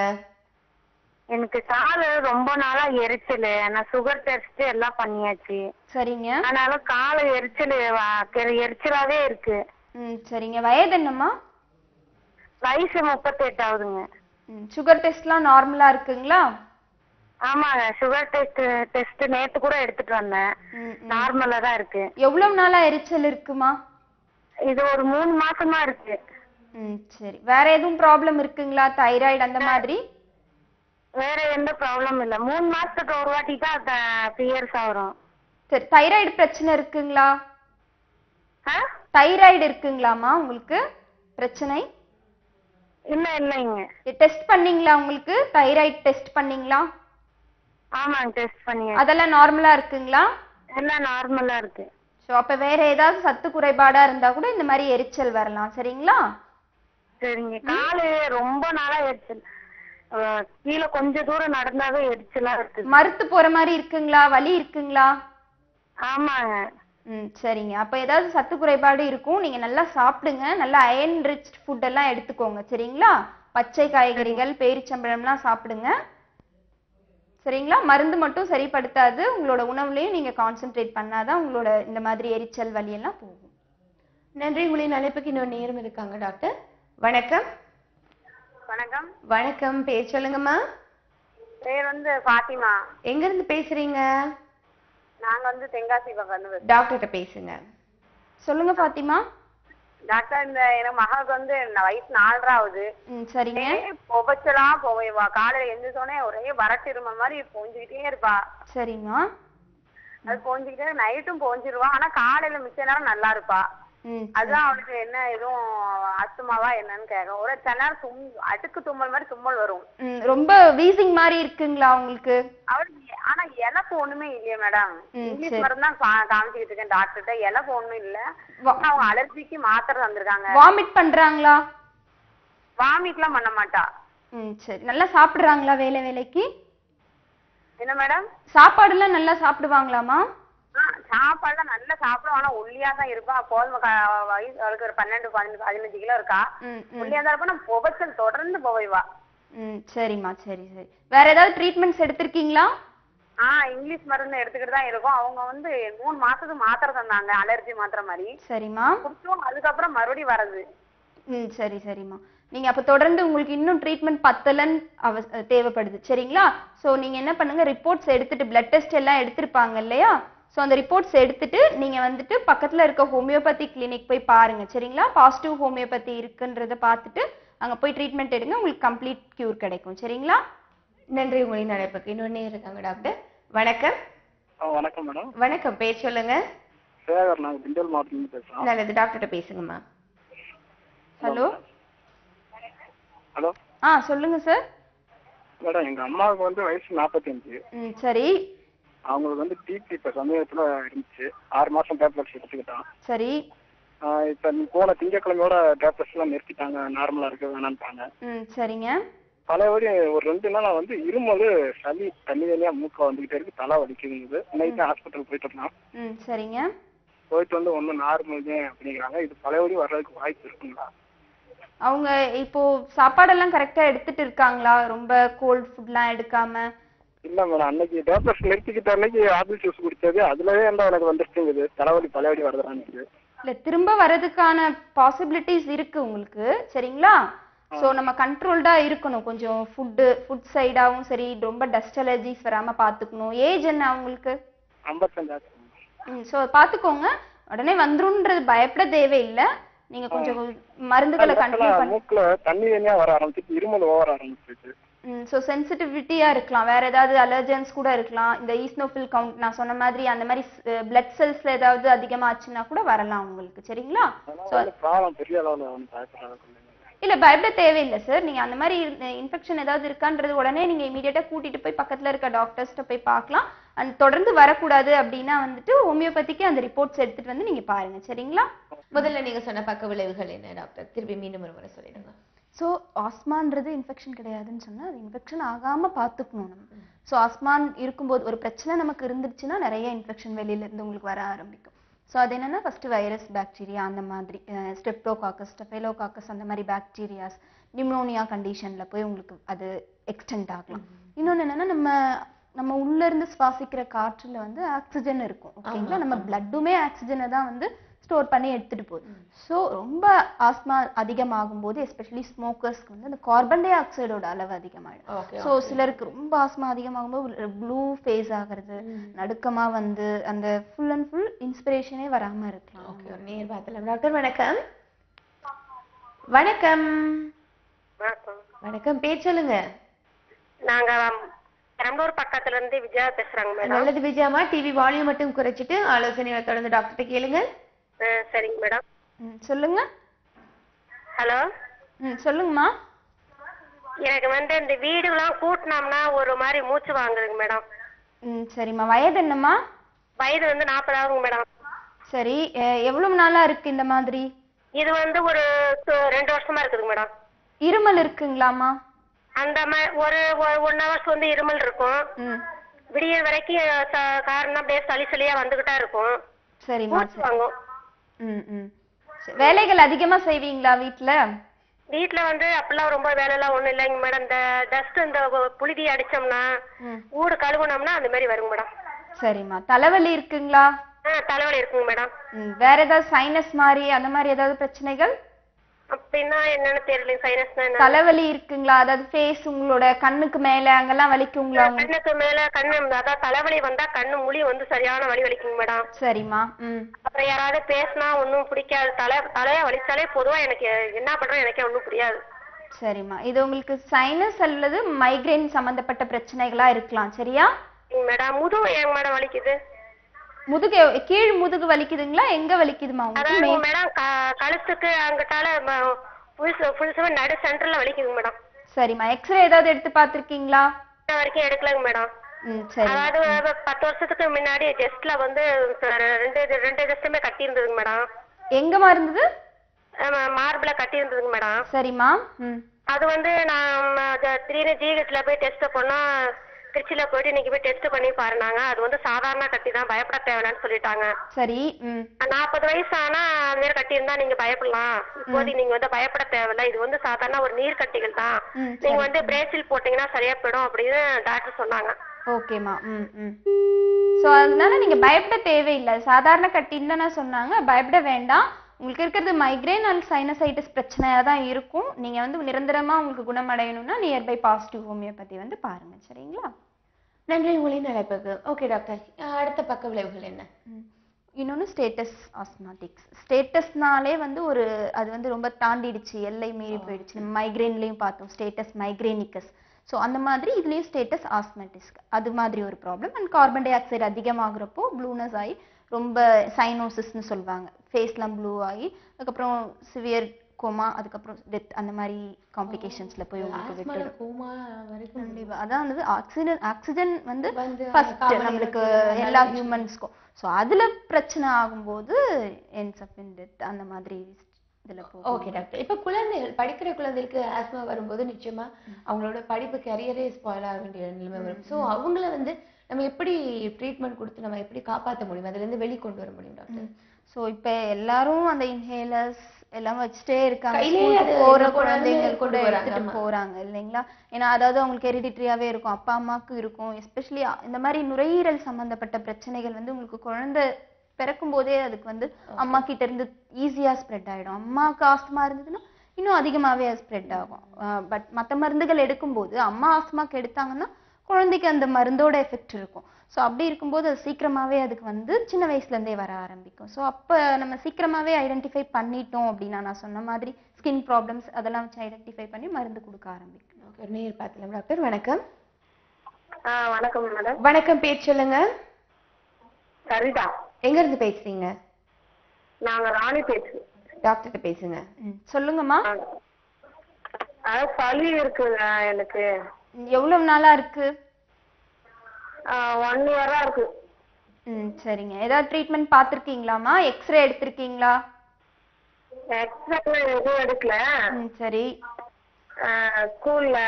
எனக்கு காலு ரொம்ப நாளா எரிச்சல். நான் சுகர் டெஸ்ட் எல்லாம் பண்ணியாச்சு. சரிங்க. அதனால காலு எரிச்சலாவே இருக்கு. சரிங்க. வயது என்னம்மா? வயசு 38 சுகர் டெஸ்ட்லாம் நார்மலா இருக்குங்களா? ஆமாங்க, சுகர் டெஸ்ட் நேத்து கூட எடுத்துட்டு வந்தேன். நார்மலா தான் இருக்கு. எவ்வளவு நாளா எரிச்சல் இருக்குமா? இது ஒரு 3 மாசமா இருக்கு. சரி. வேற எதுவும் ப்ராப்ளம் இருக்குங்களா? தைராய்டு அந்த மாதிரி? வேற எந்த ப்ராப்ளம் இல்ல. 3 மாசத்துக்கு ஒரு வாட்டி தான் பீரியட்ஸ் வரும். சரி. தைராய்டு பிரச்சனை இருக்குங்களா? தைராய்டு இருக்குங்களாமா உங்களுக்கு பிரச்சனை? இல்லைங்க. டெஸ்ட் பண்ணீங்களா? உங்களுக்கு தைராய்டு டெஸ்ட் பண்ணீங்களா? ஆமாங்க, டெஸ்ட் பண்ணி. அதெல்லாம் நார்மலா இருக்குங்களா? எல்லாம் நார்மலா இருக்கு. சோ அப்ப வேற ஏதாவது சத்து குறைபாடா இருந்தா கூட இந்த மாதிரி எரிச்சல் வரலாம். சரிங்களா? சரிங்க. காலு ரொம்ப நாளா எரிச்சல், கீழே கொஞ்ச தூரம் நடந்தாவே எரிச்சலா இருக்கு. மறுத்து போற மாதிரி இருக்குங்களா? வலி இருக்குங்களா? ஆமாங்க. சரிங்க. அப்ப ஏதாவது சத்து குறைபாடு இருக்கும். நீங்க நல்லா சாப்பிடுங்க, நல்லா அயன் ரிச் ஃபுட் எல்லாம் எடுத்துக்கோங்க. சரிங்களா? பச்சை காய்கறிகள், பேரிச்சம்பழம்லாம் சாப்பிடுங்க. சரிங்களா? மருந்து மட்டும் சரிப்படுத்தாது. உங்களோட உணவுலையும் நீங்க கான்சென்ட்ரேட் பண்ணாதான் உங்களோட இந்த மாதிரி எரிச்சல் வலி எல்லாம் போகும். நன்றி. உங்களின் அழைப்புக்கு இன்னொரு நேரம் இருக்காங்க டாக்டர். வணக்கம். வணக்கம். வணக்கம், பேர் சொல்லுங்கம்மா. பேர் வந்து ஃபாத்திமா. எங்க இருந்து பேசுறீங்க? நாங்க வந்து தென்காசி பக்கம் வந்து. டாக்டர்கிட்ட பேசுங்க. சொல்லுங்க ஃபாத்திமா. டாக்டர், இந்த என் மகளுக்கு வந்து வயசு 4 ஆகுது. சரிங்க. புகைச்சலாம் புகைவா, காலையில எந்திரிச்சோடனே ஒரே வரட்டிரும மாதிரி பொஞ்சுக்கிட்டே இருப்பா. சரிங்க. அது பொஞ்சுக்கிட்டே நைட்டும் பொஞ்சிருவா. ஆனா காலையில மிச்ச நேரம் நல்லா இருப்பா. அதுதான் அவளுக்கு என்ன எதுவும் அஸ்துமாவா என்னன்னு கேட்க. ஒரு சில நேரம் அடுக்கு தும்மல் மாதிரி தும்மல் வரும். ரொம்ப வீசிங் மாதிரி இருக்குங்களா உங்களுக்கு? அவளுக்கு ஆனா இலப்பு ஒண்ணுமே இல்லையே மேடம். இங்கிலீஷ் மருந்து தான் காமிச்சுக்கிட்டு இருக்கேன் டாக்டர்கிட்ட. இலப்பு ஒண்ணும் இல்ல. அவங்க அலர்ஜிக்கு மாத்திரை தந்திருக்காங்க. வாமிட் பண்றாங்களா? வாமிட் எல்லாம் பண்ண மாட்டா. சரி. நல்லா சாப்பிடுறாங்களா? வேலைக்கு என்ன மேடம்? சாப்பாடு எல்லாம் நல்லா சாப்பிடுவாங்களாமா? சாப்பாடுலாம் நல்லா சாப்பிடும். ஆனா ஒல்லியா தான் இருப்பா. போதும் வயசு அவளுக்கு ஒரு 12-15 கிலோ இருக்கா. ஒல்லியா தான் இருப்பா. நான் புகைச்சல் தொடர்ந்து புகைவா. சரிம்மா, சரி. வேற ஏதாவது ட்ரீட்மெண்ட்ஸ் எடுத்திருக்கீங்களா? இங்கிலீஷ் மருந்து எடுத்துக்கிட்டு தான் இருக்கும். அவங்க வந்து 3 மாசத்துக்கு மாத்திரை தந்தாங்க, அலர்ஜி மாத்திரை மாதிரி. சரிம்மா. அதுக்கப்புறம் மறுபடியும் வரது. சரிம்மா. நீங்க அப்ப தொடர்ந்து உங்களுக்கு இன்னும் ட்ரீட்மெண்ட் பத்தலன்னு தேவைப்படுது. சரிங்களா? சோ நீங்க என்ன பண்ணுங்க, ரிப்போர்ட்ஸ் எடுத்துட்டு பிளட் டெஸ்ட் எல்லாம் எடுத்திருப்பாங்க இல்லையா? ஸோ அந்த ரிப்போர்ட்ஸ் எடுத்துட்டு நீங்க வந்துட்டு பக்கத்துல இருக்க ஹோமியோபதி கிளினிக் போய் பாருங்க. சரிங்களா? பாசிட்டிவ் ஹோமியோபதி இருக்குன்றத பார்த்துட்டு அங்க போய் ட்ரீட்மெண்ட் எடுங்க. உங்களுக்கு கம்ப்ளீட் கியூர் கிடைக்கும். சரிங்களா? நன்றி. உங்களின் அழைப்புக்கு இன்னொன்னே இருக்காங்க டாக்டர். வணக்கம். வணக்கம் மேடம். வணக்கம், பேர் சொல்லுங்க. சேகர், நாங்க திண்டுக்கல் மாவட்டத்துல பேசுறோம். நல்லது, டாக்டர்கிட்ட பேசுங்கம்மா. ஹலோ. ஹலோ. சொல்லுங்க சார். மேடம், எங்க அம்மாவுக்கு வந்து வயசு 45. சரி. அவங்களுக்கு வந்து டிபி இப்ப சமீபத்துல இருந்துச்சு. 6 மாசம் டேப்லெட்ஸ் எடுத்துக்கிட்டான். சரி. இப்ப போன திங்கக்கிழமையோட டேப்லெட்ஸ் எல்லாம் நிறுத்திட்டாங்க. நார்மலா இருக்க வேணான்ட்டாங்க. சரிங்க. பழையபடி ஒரு 2 நாளா வந்து இருமல், சளி தண்ணியா மூக்க வந்துகிட்டே இருக்கு. தலை வலிக்குது. நைட்டு ஹாஸ்பிட்டல் போயிட்டு வரலாம். சரிங்க. போயிட்டு வந்து ஒன்னும் நார்மல் தான் அப்படிங்கிறாங்க. இது பழையபடி வர்றதுக்கு வாய்ப்பு இருக்குங்களா? அவங்க இப்போ சாப்பாடெல்லாம் கரெக்டா எடுத்துட்டு இருக்காங்களா? ரொம்ப கோல்ட் ஃபுட்லாம் எடுக்காம? இல்ல மேடம், அன்னைக்கு டேப்லெட்ஸ் நிறுத்திக்கிட்ட அன்னைக்கு ஆப்பிள் ஜூஸ் குடிச்சது அதுலவே எனக்கு வந்துருச்சுங்குது. தலைவலி பழையபடி வருதுன்னு. இல்ல, திரும்ப வரதுக்கான பாசிபிலிட்டிஸ் இருக்கு உங்களுக்கு. சரிங்களா? சோ நம்ம கண்ட்ரோல்டா இருக்கணும். கொஞ்சம் ஃபுட் சைடாவும் சரி, ரொம்ப டஸ்ட் அலர்ஜிஸ் வராம பாத்துக்கணும். ஏஜ் என்ன அவங்களுக்கு? 55. சோ பாத்துக்கோங்க. உடனே வந்துருன்றது பயப்பட தேவையில்லை. நீங்க கொஞ்சம் மருந்துகளை கண்ட்ரோல் பண்ணி. மூக்குல தண்ணி தண்ணியா வர ஆரம்பிச்சு, இருமல் ஓவர ஆரம்பிச்சிருச்சு. சோ சென்சிட்டிவிட்டியா இருக்கலாம். வேற ஏதாவது அலர்ஜன்ஸ் கூட இருக்கலாம். இந்த ஈஸ்னோஃபில் கவுண்ட் நான் சொன்ன மாதிரி அந்த மாதிரி பிளட் செல்ஸ்ல ஏதாவது அதிகமாச்சுன்னா கூட வரலாம் உங்களுக்கு. சரிங்களா? பெரிய அளவுல இல்ல, பயப்பட தேவையில்லை சார். நீங்க அந்த மாதிரி இன்ஃபெக்ஷன் ஏதாவது இருக்கான்றது உடனே நீங்க இமீடியட்டா கூட்டிட்டு போய் பக்கத்துல இருக்க டாக்டர்ஸ்ட்ட போய் பார்க்கலாம். அண்ட் தொடர்ந்து வரக்கூடாது அப்படின்னா வந்துட்டு ஹோமியோபதிக்கு அந்த ரிப்போர்ட்ஸ் எடுத்துட்டு வந்து நீங்க பாருங்க. சரிங்களா? முதல்ல நீங்க சொன்ன பக்க விளைவுகள் என்ன டாக்டர்? திருப்பி மீண்டும் ஒரு முறை சொல்லிடுங்க. ஸோ ஆஸ்மான்றது இன்ஃபெக்ஷன் கிடையாதுன்னு சொன்னா அது இன்ஃபெக்ஷன் ஆகாம பார்த்துக்கணும் நம்ம. ஸோ ஆஸ்மான் இருக்கும்போது ஒரு பிரச்சனை நமக்கு இருந்துச்சுன்னா நிறைய இன்ஃபெக்ஷன் வெளியில இருந்து உங்களுக்கு வர ஆரம்பிக்கும். ஸோ அது என்னன்னா ஃபர்ஸ்ட் வைரஸ், பாக்டீரியா அந்த மாதிரி ஸ்ட்ரெப்டோகாக்கஸ், ஸ்டெஃபைலோகாக்கஸ் அந்த மாதிரி பாக்டீரியாஸ் நியூமோனியா கண்டிஷன்ல போய் உங்களுக்கு அது எக்ஸ்டெண்ட் ஆகலாம். இன்னொன்று என்னன்னா நம்ம உள்ள இருந்து சுவாசிக்கிற காற்றுல வந்து ஆக்சிஜன் இருக்கும். ஓகேங்களா? நம்ம பிளட்டுமே ஆக்சிஜனை தான் வந்து ஸ்டோர் பண்ணி எடுத்துட்டு போகுது. ஸோ ரொம்ப ஆஸ்மா அதிகமாகும் போது எஸ்பெஷலி ஸ்மோக்கர்ஸ்க்கு வந்து அந்த கார்பன் டை ஆக்சைடோட அளவு அதிகமாயிடும். ஸோ சிலருக்கு ரொம்ப ஆஸ்மா அதிகமாகும் போது ப்ளூ ஃபேஸ் ஆகுறது, நடுக்கமா வந்து அந்த ஃபுல் அண்ட் ஃபுல் இன்ஸ்பிரேஷனே வராம இருக்கலாம். ஓகே, ஒரு நேர் பார்த்தலாம். டாக்டர் வணக்கம். வணக்கம். வணக்கம், பேர் சொல்லுங்க. நாங்க பெரம்பலூர் பக்கத்துல இருந்து விஜயா பேசுறாங்க மேடம். நல்லது விஜயாமா, டிவி வால்யூம் மட்டும் குறைச்சிட்டு ஆலோசனைகளை தொடர்ந்து டாக்டர்கிட்ட கேளுங்க. சரிங்க மேடம். சொல்லுங்க. ஹலோ. சொல்லுங்கம்மா. எனக்கு வந்து இந்த வீடுலாம் கூட்டினோம்னா ஒரு மாதிரி மூச்சு வாங்குதுங்க மேடம். சரிம்மா. வயது என்னம்மா? வயது வந்து 40 ஆகுங்க மேடம். சரி. எவ்வளவு நாளா இருக்கு இந்த மாதிரி? இது வந்து ஒரு 2 வருஷமா இருக்குதுங்க மேடம். இருமல் இருக்குங்களாமா? அந்த ஒரு 1 hours வந்து இருமல் இருக்கும். விடிய வரைக்கும் காரணம் அப்படியே சளியா வந்துகிட்டா இருக்கும். சரிம்மா. வேலைகள் அதிகமா செய்வீங்களா வீட்டுல? வீட்டுல வந்து அப்பெல்லாம் ரொம்ப வேலை எல்லாம் ஒண்ணும் இல்லைங்க மேடம். இந்த டஸ்ட் இந்த புழுதி அடிச்சோம்னா ஊடு கழுவுனோம்னா அந்த மாதிரி வருங்க மேடம். சரிம்மா. தலைவலி இருக்குங்களா? தலைவலி இருக்குங்க மேடம். வேற ஏதாவது சைனஸ் மாதிரி அந்த மாதிரி ஏதாவது பிரச்சனைகள்? அப்படின்னா என்னன்னு தெரியல. சைனஸ்னா என்ன? தலைவலி இருக்குங்களா? அதாவது ஃபேஸ் உங்களோட கண்ணுக்கு மேல அங்கெல்லாம் வலிக்குங்களா? கண்ணுக்கு மேல கண்ணு அதான் தலைவலி வந்தா கண்ணு முழி வந்து சரியான வலி வலிக்குங்க மேடம். சரிம்மா. அப்புறம் யாராவது பேசினா ஒன்னும் பிடிக்காது. தலைய வலிச்சாலே பொதுவா எனக்கு என்ன பண்றோம் எனக்கே ஒன்னும் புரியாது. சரிம்மா, இது உங்களுக்கு சைனஸ் அல்லது மைக்ரேன் சம்பந்தப்பட்ட பிரச்சனைகளா இருக்கலாம். சரியா மேடம்? முதுகு ஏங்க மேடம் வலிக்குது? முதுகு கீழ் முதுகு வலிக்குதுங்களா? எங்க வலிக்குதுமா உங்களுக்கு? மேடம் கழுத்துக்கு அங்கிட்டால ஃபுல் நடு சென்டர்ல வலிக்குதுங்க மேடம். சரிம்மா, எக்ஸ்ரே ஏதாவது எடுத்து பாத்திருக்கீங்களா? வரைக்கும் எடுக்கலங்க மேடம். அதாவது 10 வருஷத்துக்கு முன்னாடி டெஸ்ட்ல வந்து ரெண்டு டெஸ்ட்டுமே கட்டி இருந்ததுங்க மேடம். எங்கமா இருந்தது? மார்பிள கட்டி இருந்ததுங்க மேடம். சரிம்மா. அது வந்து நான் திடீர்னு ஜிஹெச்ல போய் டெஸ்ட் பண்ணா, திருச்சியில போயிட்டு இன்னைக்கு போய் டெஸ்ட் பண்ணி பாருனாங்க. அது வந்து சாதாரண கட்டி தான், பயப்பட தேவையில்லைன்னு சொல்லிட்டாங்க. சரி. 40 வயசு ஆனா அது மாதிரி கட்டி இருந்தா நீங்க பயப்படலாம். இப்போதைக்கு நீங்க வந்து பயப்பட தேவையில்ல, இது வந்து சாதாரண ஒரு நீர் கட்டிகள் தான், நீங்க வந்து பிரேசில் போட்டீங்கன்னா சரியா போயிடும் அப்படின்னு டாக்டர் சொன்னாங்க. ஓகேமா. சோ அதனால நீங்க பயப்பட தேவையில்லை, சாதாரண கட்டின்னு தானே சொன்னாங்க, பயப்பட வேண்டாம். உங்களுக்கு இருக்கிறது மைக்ரேன் அண்ட் சைனசைட்டிஸ் பிரச்சனையா தான் இருக்கும். நீங்க வந்து நிரந்தரமா உங்களுக்கு குணமடையணும்னா நியர்பை பாசிட்டிவ் ஹோமியோபதி வந்து பாருங்க. சரிங்களா? நன்றி உங்களின் அழைப்புக்கு. ஓகே டாக்டர், அடுத்த பக்க விளைவுகள் என்ன? இன்னொன்று ஸ்டேட்டஸ் ஆஸ்மாட்டிக்ஸ். ஸ்டேட்டஸ்னாலே வந்து ஒரு அது வந்து ரொம்ப தாண்டிடுச்சு, எல்லை மீறி போயிடுச்சு. நம்ம மைக்ரேன்லையும் பார்த்தோம் ஸ்டேட்டஸ் மைக்ரேனிக்கஸ். ஸோ அந்த மாதிரி இதுலேயும் ஸ்டேட்டஸ் ஆஸ்மாட்டிக்ஸ் அது மாதிரி ஒரு problem. And carbon dioxide அதிகமாகிறப்போ ப்ளூனஸ் ஆகி ரொம்ப சைனோசிஸ்ன்னு சொல்லுவாங்க, ஃபேஸ்லாம் ப்ளூ ஆகி அதுக்கப்புறம் சிவியர் கோமா, அதுக்கப்புறம் டெத், அந்த மாதிரி காம்ப்ளிகேஷன்ஸ்ல போய் உங்களுக்கு விட்டுடும். கோமா வரைக்கும் கண்டிப்பா. அதான் வந்து ஆக்சிஜன் வந்து ஃபர்ஸ்ட் நம்மளுக்கு எல்லா ஹியூமன்ஸ்க்கும். ஸோ அதுல பிரச்சனை ஆகும்போது எண்ட்ஸ் அப் இன் டெத் அந்த மாதிரி இதுல போகும். ஓகே டாக்டர், இப்ப குழந்தைகள் படிக்கிற குழந்தைகளுக்கு ஆஸ்மா வரும்போது நிச்சயமா அவங்களோட படிப்பு கரியரே ஸ்பாயில் ஆக வேண்டிய நிலைமை வரும். ஸோ அவங்கள வந்து நம்ம எப்படி ட்ரீட்மெண்ட் கொடுத்து நம்ம எப்படி காப்பாற்ற முடியும், அதுல இருந்து வெளிக்கொண்டு வர முடியும் டாக்டர்? ஸோ இப்போ எல்லாரும் அந்த இன்ஹேலர்ஸ் எல்லாம் வச்சுட்டே இருக்காங்க, போற குழந்தைகள் கூட எடுத்துட்டு போறாங்க இல்லைங்களா? ஏன்னா அதாவது அவங்களுக்கு ஹெரிடிட்ரியாவே இருக்கும், அப்பா அம்மாவுக்கு இருக்கும். எஸ்பெஷலி இந்த மாதிரி நுரையீரல் சம்பந்தப்பட்ட பிரச்சனைகள் வந்து உங்களுக்கு குழந்தை பிறக்கும் போதே அதுக்கு வந்து அம்மா கிட்ட இருந்து ஈஸியா ஸ்ப்ரெட் ஆயிடும். அம்மாவுக்கு ஆஸ்துமா இருந்ததுன்னா இன்னும் அதிகமாவே ஸ்ப்ரெட் ஆகும். பட் மற்ற மருந்துகள் எடுக்கும்போது அம்மா ஆஸ்துமாக்கு எடுத்தாங்கன்னா குழந்தைக்கு அந்த மருந்தோட எஃபெக்ட் இருக்கும். ஸோ அப்படி இருக்கும்போது அது சீக்கிரமாவே அதுக்கு வந்து சின்ன வயசுல இருந்தே வர ஆரம்பிக்கும். ஸோ அப்போ நம்ம சீக்கிரமாவே ஐடென்டிஃபை பண்ணிட்டோம் அப்படின்னா நான் சொன்ன மாதிரி ஸ்கின் ப்ராப்ளம்ஸ் அதெல்லாம் வச்சு ஐடென்டிஃபை பண்ணி மருந்து கொடுக்க ஆரம்பிக்கணும். ஓகே, நேர் பார்க்கலாம். டாக்டர் வணக்கம். வணக்கம் மேடம். வணக்கம், பேர் சொல்லுங்க. சரிதா. எங்க இருந்து பேசுறீங்க? நாங்க ராணி பேசுறோம். டாக்டர் பேசுங்க. சொல்லுங்கம்மா. சளி இருக்குங்க எனக்கு. எவ்வளவு நாளா இருக்கு? 1 இயரா இருக்கு. சரிங்க. ஏதாவது ட்ரீட்மெண்ட் பார்த்திருக்கீங்களாமா? எக்ஸ்ரே எடுத்திருக்கீங்களா? எக்ஸ்ரே எதுவும் எடுக்கல. சரி. ஸ்கூல்ல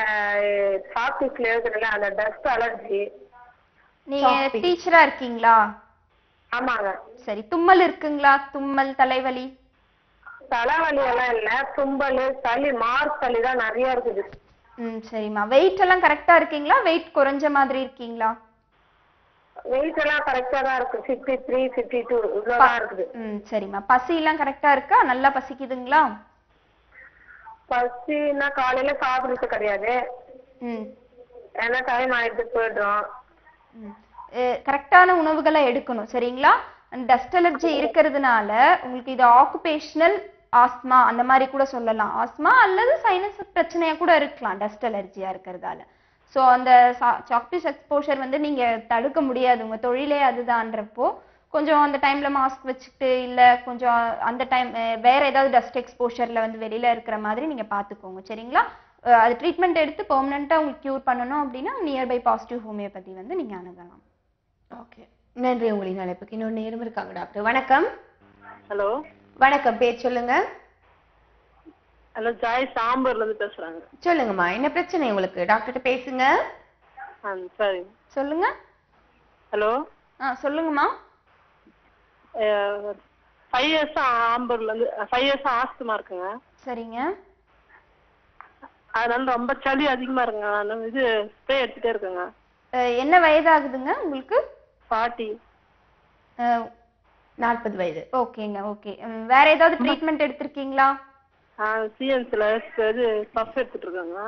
டாபிக்ல எழுதுறல அந்த டஸ்ட் அலர்ஜி. நீங்க டீச்சரா இருக்கீங்களா? ஆமாங்க. சரி. தும்மல் இருக்குங்களா? தும்மல், தலைவலி? தலைவலி எல்லாம் இல்ல, தும்பல், சளி, சளி தான் நிறைய இருக்குது. சரிம்மா. வெயிட் எல்லாம் கரெக்டா இருக்கீங்களா? வெயிட் குறைஞ்ச மாதிரி இருக்கீங்களா? வெயிட் எல்லாம் கரெக்டா தான் இருக்கு. 53, 52 இவ்வளவுதான் இருக்குது. சரிம்மா. பசி எல்லாம் கரெக்டா இருக்கா? நல்லா பசிக்குதுங்களா? பசின்னா காலையில சாப்பிடுறது கிடையாது, ஏன்னா டைம் ஆயிட்டு போயிடுறோம். கரெக்டான உணவுகளை எடுக்கணும். சரிங்களா? டஸ்ட் அலர்ஜி இருக்கிறதுனால உங்களுக்கு இது ஆக்குபேஷனல் ஆஸ்மா அந்த மாதிரி கூட சொல்லலாம். ஆஸ்மா அல்லது சைனஸ் பிரச்சனையா கூட இருக்கலாம் டஸ்ட் அலர்ஜியா இருக்கிறதால. ஸோ அந்த சாக்பீஸ் எக்ஸ்போஷர் வந்து நீங்க தடுக்க முடியாது, உங்க தொழிலே அதுதான்றப்போ கொஞ்சம் அந்த டைம்ல மாஸ்க் வச்சுட்டு இல்ல கொஞ்சம் அந்த டைம் வேற ஏதாவது டஸ்ட் எக்ஸ்போஷர்ல வந்து வெளியில இருக்கிற மாதிரி நீங்க பாத்துக்கோங்க. சரிங்களா? அது ட்ரீட்மெண்ட் எடுத்து பெர்மனண்டா உங்களுக்கு கியூர் பண்ணணும் அப்படின்னா நியர்பை பாசிட்டிவ் ஹோமியோபதி வந்து நீங்க அணுகலாம். ஓகே, நன்றி உங்களின் அழைப்புக்கு. இன்னொரு நேரம் இருக்காங்க டாக்டர். வணக்கம். ஹலோ. வணக்கம், பேர் சொல்லுங்க. ஹலோ, ஜாய் சாம்பர்ல இருந்து பேசுறாங்க. சொல்லுங்கம்மா, என்ன பிரச்சனை உங்களுக்கு? டாக்டர்கிட்ட பேசுங்க. சரி, சொல்லுங்க. ஹலோ. சொல்லுங்கம்மா. 5 years ஆம்பர்ல இருந்து 5 years ஆஸ்துமா இருக்குங்க. சரிங்க. அதனால ரொம்ப சளி அதிகமா இருக்குங்க. நான் இது ஸ்ப்ரே எடுத்துட்டே இருக்குங்க. என்ன வயதாகுதுங்க உங்களுக்கு? 40. 40 வயது. ஓகேங்க. ஓகே. வேற ஏதாவது ட்ரீட்மெண்ட் எடுத்திருக்கீங்களா? சிஎன்சில இது பஃப் எடுத்துட்டு இருக்காங்க.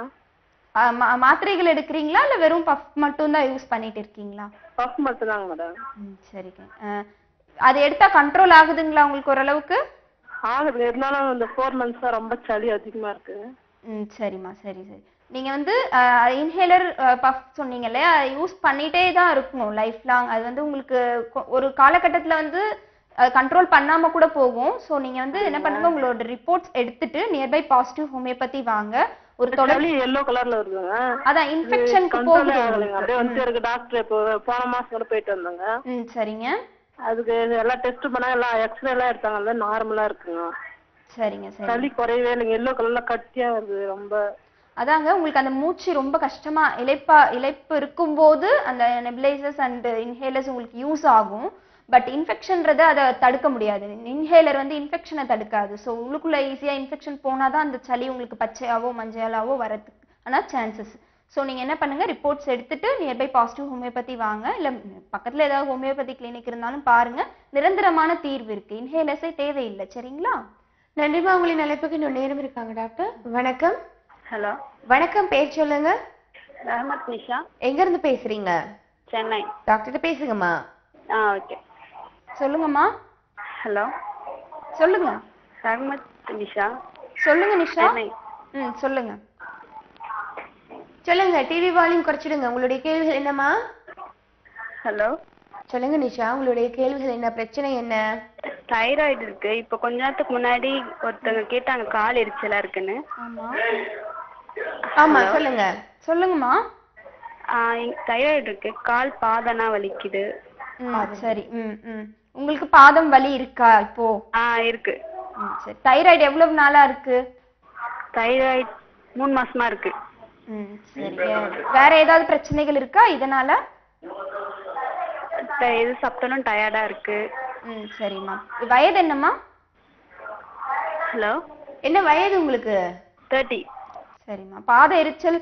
மாத்திரைகள் எடுக்கிறீங்களா இல்ல வெறும் பஃப் மட்டும் தான் யூஸ் பண்ணிட்டு இருக்கீங்களா? பஃப் மட்டும் தாங்க மேடம். சரிங்க. அது எடுத்தா கண்ட்ரோல் ஆகுதுங்களா உங்களுக்கு ஓரளவுக்கு? ஆகுது, இருந்தாலும் இந்த 4 months ரொம்ப சளி அதிகமா இருக்கு. சரிம்மா, சரி சரி. நீங்க வந்து இன்ஹேலர் பஃப் சொன்னீங்க இல்லையா, யூஸ் பண்ணிட்டே தான் இருக்கணும் லைஃப் லாங். அது வந்து உங்களுக்கு ஒரு காலகட்டத்துல வந்து கண்ட்ரோல் பண்ணாம கூட போகும். ஸோ நீங்க வந்து என்ன பண்ணுங்க, உங்களோட ரிப்போர்ட்ஸ் எடுத்துட்டு நியர்பை பாசிட்டிவ் ஹோமியோபதி வாங்க. ஒரு தொடர்ந்து yellow கலர்ல இருக்குங்க. அதான் இன்ஃபெக்ஷனுக்கு போகுது. அப்படியே வந்து இருக்கு டாக்டர். இப்போ போன மாசம் கூட போயிட்டு வந்தாங்க. சரிங்க. அதுக்கு எல்லாம் டெஸ்ட் பண்ணா எல்லாம் எக்ஸ்ரே எல்லாம் எடுத்தாங்கல்ல, நார்மலா இருக்குங்க. சரிங்க சரி. சளி குறையவே இல்லைங்க, yellow கலர்ல கட்டியா வருது ரொம்ப. அதாங்க உங்களுக்கு அந்த மூச்சு ரொம்ப கஷ்டமா இழைப்பு இருக்கும்போது அந்த நெபுலைசர்ஸ் அண்ட் இன்ஹேலர்ஸ் உங்களுக்கு யூஸ் ஆகும். பட் இன்ஃபெக்ஷன்றது அதை தடுக்க முடியாது. இன்ஹேலர் வந்து இன்ஃபெக்ஷனை தடுக்காது. ஸோ உள்ளுக்குள்ள ஈஸியாக இன்ஃபெக்ஷன் போனாதான் அந்த சளி உங்களுக்கு பச்சையாவோ மஞ்சளாவோ வரதுக்கு ஆனால் சான்சஸ். ஸோ நீங்கள் என்ன பண்ணுங்க, ரிப்போர்ட்ஸ் எடுத்துட்டு நியர்பை பாசிட்டிவ் ஹோமியோபதி வாங்க. இல்லை பக்கத்தில் ஏதாவது ஹோமியோபதி கிளினிக் இருந்தாலும் பாருங்க. நிரந்தரமான தீர்வு இருக்கு, இன்ஹேலர்ஸே தேவையில்லை. சரிங்களா? நன்றிமா. உங்களின் அழைப்புக்கு இன்னும் நேரம் இருக்காங்க டாக்டர். வணக்கம். ஹலோ வணக்கம், பேர் சொல்லுங்க. ரஹமத் நிஷா. எங்க இருந்து பேசுறீங்க? சென்னை. டாக்டர்கிட்ட பேசுங்கம்மா. ஓகே. சொல்லுங்கம்மா. ஹலோ சொல்லுங்க. ரஹமத் நிஷா. சொல்லுங்க நிஷா. சென்னை. சொல்லுங்க சொல்லுங்க. டிவி வால்யூம் குறைச்சிடுங்க. உங்களுடைய கேள்விகள் என்னம்மா? ஹலோ சொல்லுங்க நிஷா, உங்களுடைய கேள்விகள் என்ன, பிரச்சனை என்ன? தைராய்டு இருக்கு. இப்போ கொஞ்ச நேரத்துக்கு முன்னாடி ஒருத்தவங்க கேட்டாங்க கால் எரிச்சலா இருக்குன்னு. ஆமா சொல்லுங்க. சொல்லுங்கம்மா. தைராய்டு இருக்கு, கால் பாதனா வலிக்குது. சரி. உங்களுக்கு பாதம் வலி இருக்கா இப்போ? இருக்கு. சரி. தைராய்டு எவ்வளவு நாளா இருக்கு? தைராய்டு 3 மாசமா இருக்கு. சரி. வேற ஏதாவது பிரச்சனைகள் இருக்கா இதனால? எது சாப்பிட்டாலும் டயர்டா இருக்கு. சரிம்மா. வயது என்னம்மா? ஹலோ என்ன வயது உங்களுக்கு? 30. சரிம்மா. பாத எரிச்சல்,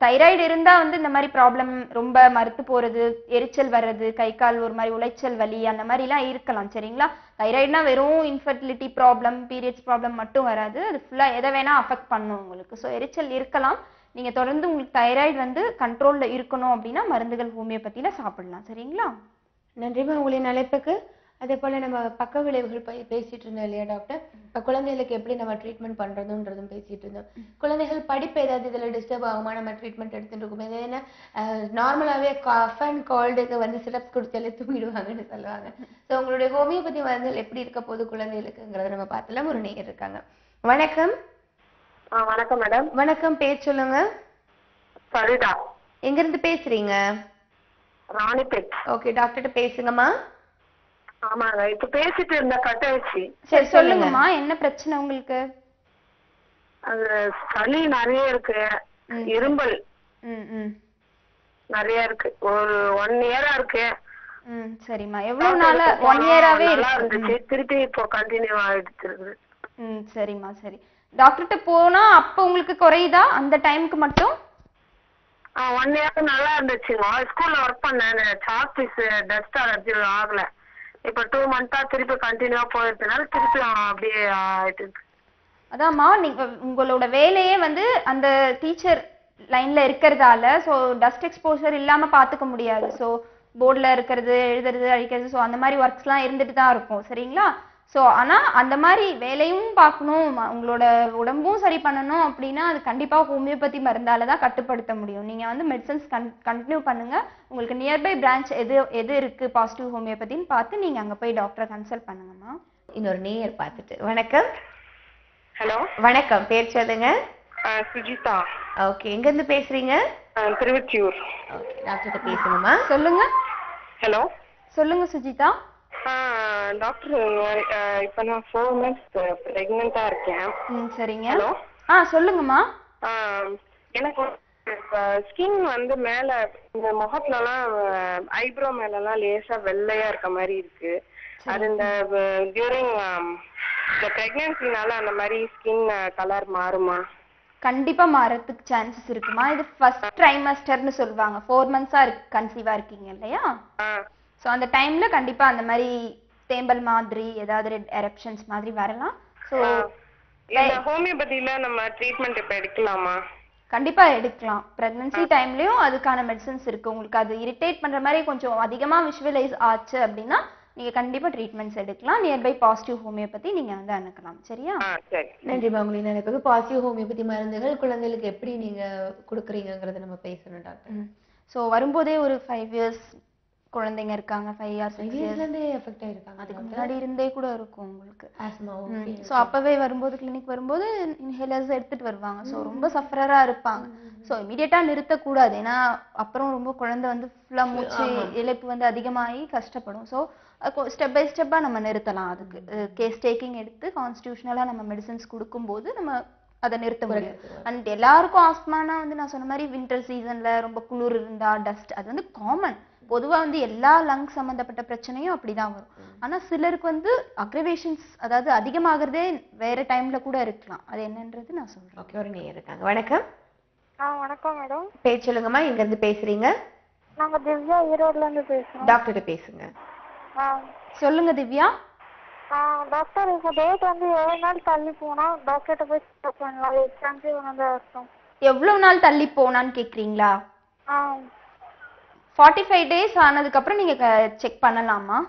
தைராய்டு இருந்தா வந்து இந்த மாதிரி ப்ராப்ளம், ரொம்ப மறுத்து போறது, எரிச்சல் வர்றது, கை கால் ஒரு மாதிரி உளைச்சல் வலி, அந்த மாதிரி எல்லாம் இருக்கலாம். சரிங்களா? தைராய்டுனா வெறும் இன்ஃபர்டிலிட்டி ப்ராப்ளம், பீரியட்ஸ் ப்ராப்ளம் மட்டும் வராது. அது ஃபுல்லா எதை வேணா அஃபெக்ட் பண்ணும் உங்களுக்கு. ஸோ எரிச்சல் இருக்கலாம். நீங்க தொடர்ந்து உங்களுக்கு தைராய்டு வந்து கண்ட்ரோல்ல இருக்கணும் அப்படின்னா மருந்துகள் ஹோமியோபதியில சாப்பிடலாம். சரிங்களா? நன்றிமா உங்களின் அழைப்புக்கு. அதே போல நம்ம பக்க விளைவுகள் பேசிட்டு இருந்தோம் இல்லையா டாக்டர்? இப்போ குழந்தைகளுக்கு எப்படி நம்ம ட்ரீட்மெண்ட் பண்றதுன்றதும் பேசிட்டு இருந்தோம். குழந்தைகள் படிப்பு ஏதாவது இதுல டிஸ்டர்ப் ஆகுமா நம்ம ட்ரீட்மெண்ட் எடுத்துட்டு இருக்கோம்? இது என்ன, நார்மலாவே காஃப் அண்ட் கோல்டுக்கு வந்து சிரப்ஸ் குடிச்சாலே தூங்கிடுவாங்கன்னு சொல்லுவாங்க. ஸோ உங்களுடைய ஹோமியோபதி மருந்துகள் எப்படி இருக்க போது குழந்தைகளுக்குங்கிறத நம்ம பார்த்தலாம். ஒரு நேயர் இருக்காங்க. வணக்கம். வணக்கம் மேடம். வணக்கம், பேர் சொல்லுங்க. சரிதா. எங்க இருந்து பேசுறீங்க? ராணிப்பேட். ஓகே, டாக்டர்கிட்ட பேசுங்கம்மா. ஆமாங்க, இப்ப பேசிட்டு இருந்த கட் ஆயிடுச்சு. சரி சொல்லுங்கம்மா, என்ன பிரச்சனை உங்களுக்கு? அது சளி நிறைய இருக்கு, இரும்பல் நிறைய இருக்கு. ஒரு 1 year-ஆ இருக்கு. சரிம்மா. எவ்வளவு நாளா? 1 year-ஆவே இருந்துச்சு, திருப்பி இப்போ கண்டினியூ ஆயிடுச்சு இருக்கு. சரிம்மா சரி. டாக்டர்கிட்ட போனா அப்ப உங்களுக்கு குறையுதா அந்த டைமுக்கு மட்டும்? 1 year நல்லா இருந்துச்சுங்க. ஸ்கூல்ல ஒர்க் பண்ணேன், சாக் பீஸ் டஸ்ட் அலர்ஜி ஆகல. இப்ப 2 months-ஆ திருப்பி கண்டினியூவா போயிருந்தனால திருப்பி அப்படியே ஆயிட்டு இருக்கு. அதாம்மா, நீங்க உங்களோட வேலையே வந்து அந்த டீச்சர் லைன்ல இருக்கிறதால ஸோ டஸ்ட் எக்ஸ்போசர் இல்லாம பாத்துக்க முடியாது. ஸோ போர்டில் இருக்கிறது, எழுதுறது, அழிக்கிறது, ஸோ அந்த மாதிரி ஒர்க்ஸ்லாம் இருந்துட்டு தான் இருக்கும். சரிங்களா? ஸோ ஆனால் அந்த மாதிரி வேலையும் பார்க்கணும், உங்களோட உடம்பும் சரி பண்ணணும் அப்படின்னா அது கண்டிப்பாக ஹோமியோபதி மருந்தால தான் கட்டுப்படுத்த முடியும். நீங்கள் வந்து மெடிசன்ஸ் கண்டினியூ பண்ணுங்க. உங்களுக்கு நியர்பை பிரான்ச் எது இருக்கு பாசிட்டிவ் ஹோமியோபதின்னு பார்த்து நீங்கள் அங்கே போய் டாக்டரை கன்சல்ட் பண்ணுங்கம்மா. இன்னொரு நேயர் பார்த்துட்டு. வணக்கம். ஹலோ வணக்கம், பேர் சொல்லுங்க. சுஜிதா. ஓகே, எங்க இருந்து பேசுறீங்க? திருவொற்றியூர். ஓகே, டாக்டர்கிட்ட பேசுங்கம்மா. சொல்லுங்க. ஹலோ சொல்லுங்க சுஜிதா. டாக்டர், இப்ப நான் 4 months பிரெக்னெண்டா இருக்கேன். சரிங்க. ஹலோ சொல்லுங்கம்மா. எனக்கு ஸ்கின் வந்து மேல இந்த முகத்துலலாம் ஐப்ரோ மேலலாம் லேசா வெள்ளையா இருக்க மாதிரி இருக்கு. அது இந்த டியூரிங் இந்த பிரெக்னன்சினால அந்த மாதிரி ஸ்கின் கலர் மாறுமா? கண்டிப்பா மாறதுக்கு சான்சஸ் இருக்குமா. இது ஃபர்ஸ்ட் ட்ரைமஸ்டர்னு சொல்லுவாங்க. 4 months-ஆ கன்சீவா இருக்கீங்க இல்லையா? ஸோ அந்த டைம்ல கண்டிப்பா அந்த மாதிரி தேம்பல் மாதிரி ஏதாவது ரெட் எரப்ஷன்ஸ் மாதிரி வரலாம். ஸோ இந்த ஹோமியோபதியில நம்ம ட்ரீட்மெண்ட் இப்ப எடுக்கலாமா? கண்டிப்பா எடுக்கலாம். பிரெக்னன்சி டைம்லயும் அதுக்கான மெடிசன்ஸ் இருக்கு. உங்களுக்கு அது இரிட்டேட் பண்ற மாதிரி கொஞ்சம் அதிகமா விஷுவலைஸ் ஆச்சு அப்படின்னா நீங்க கண்டிப்பா ட்ரீட்மெண்ட்ஸ் எடுக்கலாம். நியர்பை பாசிட்டிவ் ஹோமியோபதி நீங்க வந்து அணுகலாம். சரியா? சரி. நன்றி உங்களின் நினைப்புக்கு. பாசிட்டிவ் ஹோமியோபதி மருந்துகள் குழந்தைகளுக்கு எப்படி நீங்க கொடுக்குறீங்கிறத நம்ம பேசணும் டாக்டர். ஸோ வரும்போதே ஒரு 5 இயர்ஸ் குழந்தைங்க இருக்காங்க, 5 இயர்ஸ் 6 இயர்ஸ் எஃபெக்ட் ஆயிருக்காங்க. அதுக்கு முன்னாடி இருந்தே கூட இருக்கும் உங்களுக்கு ஆஸ்மா. ஸோ அப்பவே வரும்போது கிளினிக் வரும்போது இன்ஹேலர்ஸ் எடுத்துட்டு வருவாங்க. ஸோ ரொம்ப சஃபரரா இருப்பாங்க. ஸோ இமீடியட்டா நிறுத்தக்கூடாது. ஏன்னா அப்புறம் ரொம்ப குழந்தை வந்து ஃபுல்லா மூச்சு இழப்பு வந்து அதிகமாகி கஷ்டப்படும். ஸோ ஸ்டெப் பை ஸ்டெப்பா நம்ம நிறுத்தலாம். அதுக்கு கேஸ் டேக்கிங் எடுத்து கான்ஸ்டிடியூஷனலா நம்ம மெடிசன்ஸ் கொடுக்கும்போது நம்ம அதை நிறுத்த முடியும். அண்ட் எல்லாருக்கும் ஆஸ்மானா வந்து நான் சொன்ன மாதிரி வின்டர் சீசன்ல ரொம்ப குளிர் இருந்தா டஸ்ட் அது வந்து காமன். பொதுவா வந்து எல்லா லங்ஸ் சம்பந்தப்பட்ட பிரச்சனையும் அப்படிதான் வரும். ஆனா சிலருக்கு வந்து அக்ரிவேஷன்ஸ் அதாவது அதிகமாகிறதே வேற டைம்ல கூட இருக்கலாம். அது என்னன்றது நான் சொல்றேன். ஓகே, ஒரு நேயர் இருக்காங்க. வணக்கம். வணக்கம் மேடம். பேர் சொல்லுங்கம்மா. எங்க இருந்து பேசுறீங்க? நாங்க திவ்யா ஈரோட்ல இருந்து பேசுறோம். டாக்டர் பேசுங்க. சொல்லுங்க திவ்யா. டாக்டர் இப்ப டேட் வந்து 7 நாள் தள்ளி போனா டாக்டர்கிட்ட போய் செக் பண்ணலாம். எக்ஸாம்ஸே வந்து அர்த்தம். எவ்வளவு நாள் தள்ளி போனான்னு கேக்குறீங்களா? 45 டேஸ் ஆனதுக்கு அப்புறம் நீங்க செக் பண்ணலாமா?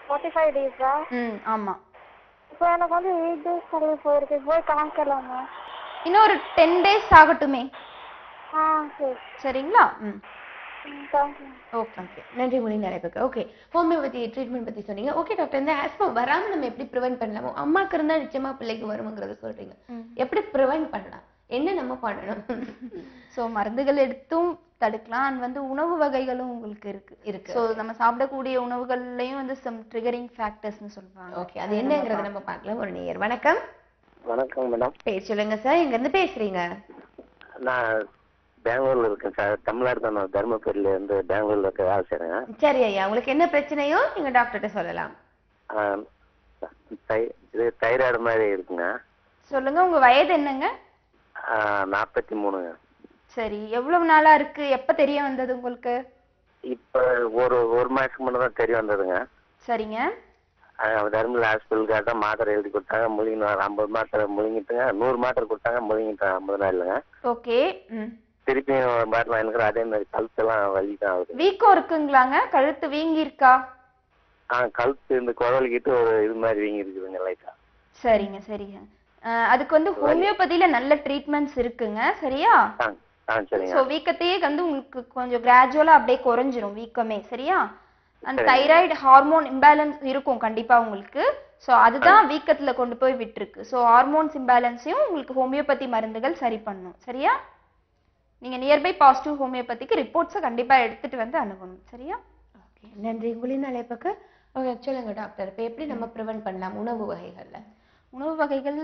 45 டேஸா? ஆமா. இப்போ எனக்கு வந்து 8 டேஸ் தள்ளி போயிருக்கு. போய் காமிக்கலாமா? இன்னும் ஒரு 10 டேஸ் ஆகட்டுமே. சரி. சரிங்களா? ஓகே, நன்றி உங்களின் நினைப்புக்கு. ஓகே, ஹோமியோபதி ட்ரீட்மெண்ட் பத்தி சொன்னீங்க. ஓகே டாக்டர், இந்த ஆஸ்மா வராம நம்ம எப்படி ப்ரிவென்ட் பண்ணலாமோ? அம்மாக்கு இருந்தா நிச்சயமா பிள்ளைக்கு வரும்ங்கறத சொல்றீங்க. எப்படி ப்ரிவென்ட் பண்ணலாம்? என்ன நம்ம பண்ணணும்? சோ மருந்துகள் எடுத்தும் தடுக்கலாம். அண்ட் வந்து உணவு வகைகளும் உங்களுக்கு இருக்கு. சோ நம்ம சாப்பிடக்கூடிய உணவுகள்லயும் வந்து சம் ட்ரிகரிங் ஃபேக்டர்ஸ்னு சொல்றாங்க. ஓகே, அது என்னங்கறத நம்ம பார்க்கலாம். ஒரு நேயர். வணக்கம். வணக்கம் மேடம். பேர் சொல்லுங்க சார். எங்க இருந்து பேசுறீங்க? நான் பெங்களூர்ல இருக்கேன் சார். தமிழ்நாடு தான். நான் தர்மபுரியில இருந்து பெங்களூர்ல இருக்க வேலை செய்றேன். சரி ஐயா, உங்களுக்கு என்ன பிரச்சனையோ நீங்க டாக்டர்கிட்ட சொல்லலாம். இது தைராய்டு மாதிரி இருக்குங்க. சொல்லுங்க, உங்க வயது என்னங்க? 43. சரி, எவ்வளவு நாளா இருக்கு? எப்ப தெரிய வந்தது உங்களுக்கு? இப்ப ஒரு மாசத்துக்கு முன்னாடி தான் தெரிய வந்ததுங்க. சரிங்க. தர்மபுரி ஹாஸ்பிட்டல் கேட்டா மாத்திரை எழுதி கொடுத்தாங்க. முழுங்கினா 50 மாத்திரை முழுங்கிட்டுங்க. 100 மாத்திரை கொடுத்தாங்க. முழுங்கிட்டேன் 50 நாள்லங்க. ஓகே. திருப்பியும் மாத்திரை எனக்கு அதே மாதிரி கழுத்தெல்லாம் வலி தான் ஆகுது. வீக்கம் இருக்குங்களாங்க? கழுத்து வீங்கி இருக்கா? கழுத்து இந்த குரலுக்கிட்டு ஒரு இது மாதிரி வீங்கி இருக்குதுங்க லைட்டா. சரிங்க சரிங்க. அதுக்கு வந்து ஹோமியோபதியில நல்ல ட்ரீட்மெண்ட்ஸ் இருக்குங்க. சரியா? சரிங்க. சோ வீக்கத்தையே வந்து உங்களுக்கு கொஞ்சம் கிராஜுவலா அப்படியே குறைஞ்சிரும் வீக்கமே. சரியா? அண்ட் தைராய்டு ஹார்மோன் இம்பேலன்ஸ் இருக்கும் கண்டிப்பா உங்களுக்கு. சோ அதுதான் வீக்கத்துல கொண்டு போய் விட்டுருக்கு. சோ ஹார்மோன்ஸ் இம்பேலன்ஸையும் உங்களுக்கு ஹோமியோபதி மருந்துகள் சரி பண்ணும். சரியா? நீங்க நியர்பை பாசிட்டிவ் ஹோமியோபதிக்கு ரிப்போர்ட்ஸை கண்டிப்பா எடுத்துட்டு வந்து அணுகணும். சரியா? ஓகே, நன்றி உங்களின் அழைப்புக்கு. சொல்லுங்க டாக்டர், இப்போ எப்படி நம்ம ப்ரிவென்ட் பண்ணலாம் உணவு வகைகள்ல? உணவு வகைகள்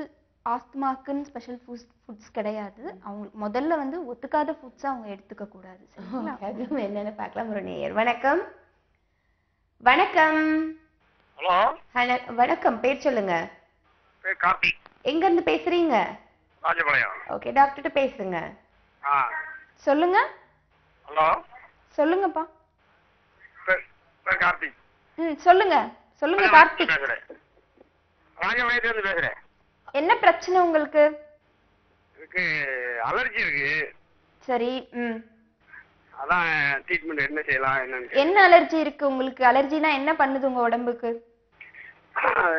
ஆஸ்துமாக்குன்னு ஸ்பெஷல் ஃபுட்ஸ் கிடையாது. அவங்க முதல்ல வந்து ஒத்துக்காத ஃபுட்ஸ் அவங்க எடுத்துக்க கூடாது. அதுவும் என்னன்னு பார்க்கலாம். ஒரு நேயர். வணக்கம். வணக்கம். ஹலோ. வணக்கம், பேர் சொல்லுங்க. பேர் கார்த்திக். எங்க இருந்து பேசுறீங்க? ராஜபாளையம். ஓகே, டாக்டர்கிட்ட பேசுங்க. சொல்லுங்க. ஹலோ. சொல்லுங்கப்பா. பேர் கார்த்திக். சொல்லுங்க சொல்லுங்க கார்த்திக். ராஜபாளையத்துல இருந்து பேசுறேன். என்ன பிரச்சனை உங்களுக்கு? இதுக்கு அலர்ஜி இருக்கு. சரி. அதான் ட்ரீட்மெண்ட் என்ன செய்யலாம் என்னன்னு. என்ன அலர்ஜி இருக்கு உங்களுக்கு? அலர்ஜினா என்ன பண்ணுது உங்க உடம்புக்கு?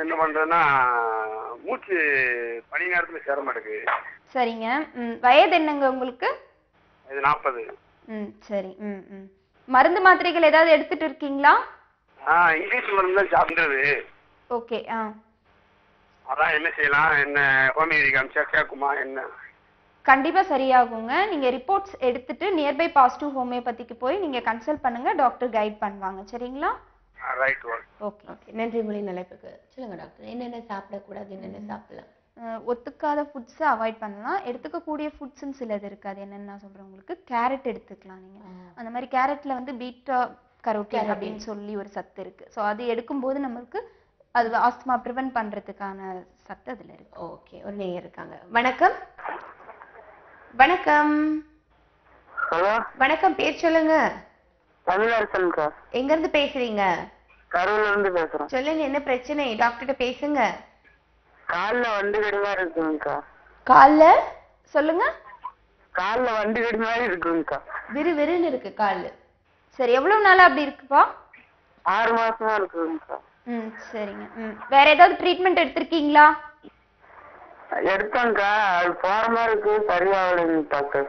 என்ன பண்றதுன்னா மூச்சு பனி நேரத்துல சேர மாட்டேங்குது. சரிங்க. வயது என்னங்க உங்களுக்கு? இது 40. சரி. மருந்து மாத்திரைகள் ஏதாவது எடுத்துட்டு இருக்கீங்களா? இங்கிலீஷ் மருந்து தான் சாப்பிடுறது. ஓகே. அதான் என்ன செய்யலாம், என்ன ஹோமியோபதி காமிச்சா கேட்குமா என்ன? கண்டிப்பா சரியாகுங்க. நீங்க ரிப்போர்ட்ஸ் எடுத்துட்டு நியர்பை பாசிட்டிவ் ஹோமியோபதிக்கு போய் நீங்க கன்சல்ட் பண்ணுங்க. டாக்டர் கைட் பண்ணுவாங்க. சரிங்களா? ரைட். ஓகே. நன்றி உங்களின் அழைப்புக்கு. சொல்லுங்க டாக்டர், என்னென்ன சாப்பிடக்கூடாது, என்னென்ன சாப்பிடலாம்? ஒத்துக்காத ஃபுட்ஸை அவாய்ட் பண்ணலாம். எடுத்துக்கக்கூடிய ஃபுட்ஸ்ன்னு சிலது இருக்கு. அது என்னன்னு நான் சொல்றேன் உங்களுக்கு. கேரட் எடுத்துக்கலாம் நீங்க. அந்த மாதிரி கேரட்ல வந்து பீட்டா கரோட்டின் அப்படின்னு சொல்லி ஒரு சத்து இருக்கு. ஸோ அது எடுக்கும்போது நம்மளுக்கு அது ஆஸ்துமா ப்ரிவென்ட் பண்றதுக்கான சத்து அதுல இருக்கு. ஓகே, ஒரு நேயர் இருக்காங்க. வணக்கம். வணக்கம். ஹலோ. வணக்கம், பேர் சொல்லுங்க. தமிழரசன் சார். எங்க இருந்து பேசுறீங்க? கரூர்ல இருந்து பேசுறோம். சொல்லுங்க, என்ன பிரச்சனை? டாக்டர்கிட்ட பேசுங்க. கால்ல வண்டு கடி மாதிரி இருக்குங்கக்கா. கால்ல சொல்லுங்க. கால்ல வண்டு கடி மாதிரி இருக்குங்கக்கா. விறுவிறுன்னு இருக்கு காலு. சரி, எவ்வளவு நாளா அப்படி இருக்குப்பா? 6 மாசமா இருக்குங்கக்கா. சரிங்க. வேற ஏதாவது ட்ரீட்மெண்ட் எடுத்திருக்கீங்களா? எடுத்தேங்கக்கா, அது போற மாதிரி இருக்கு, சரியாகலைங்க டாக்டர்.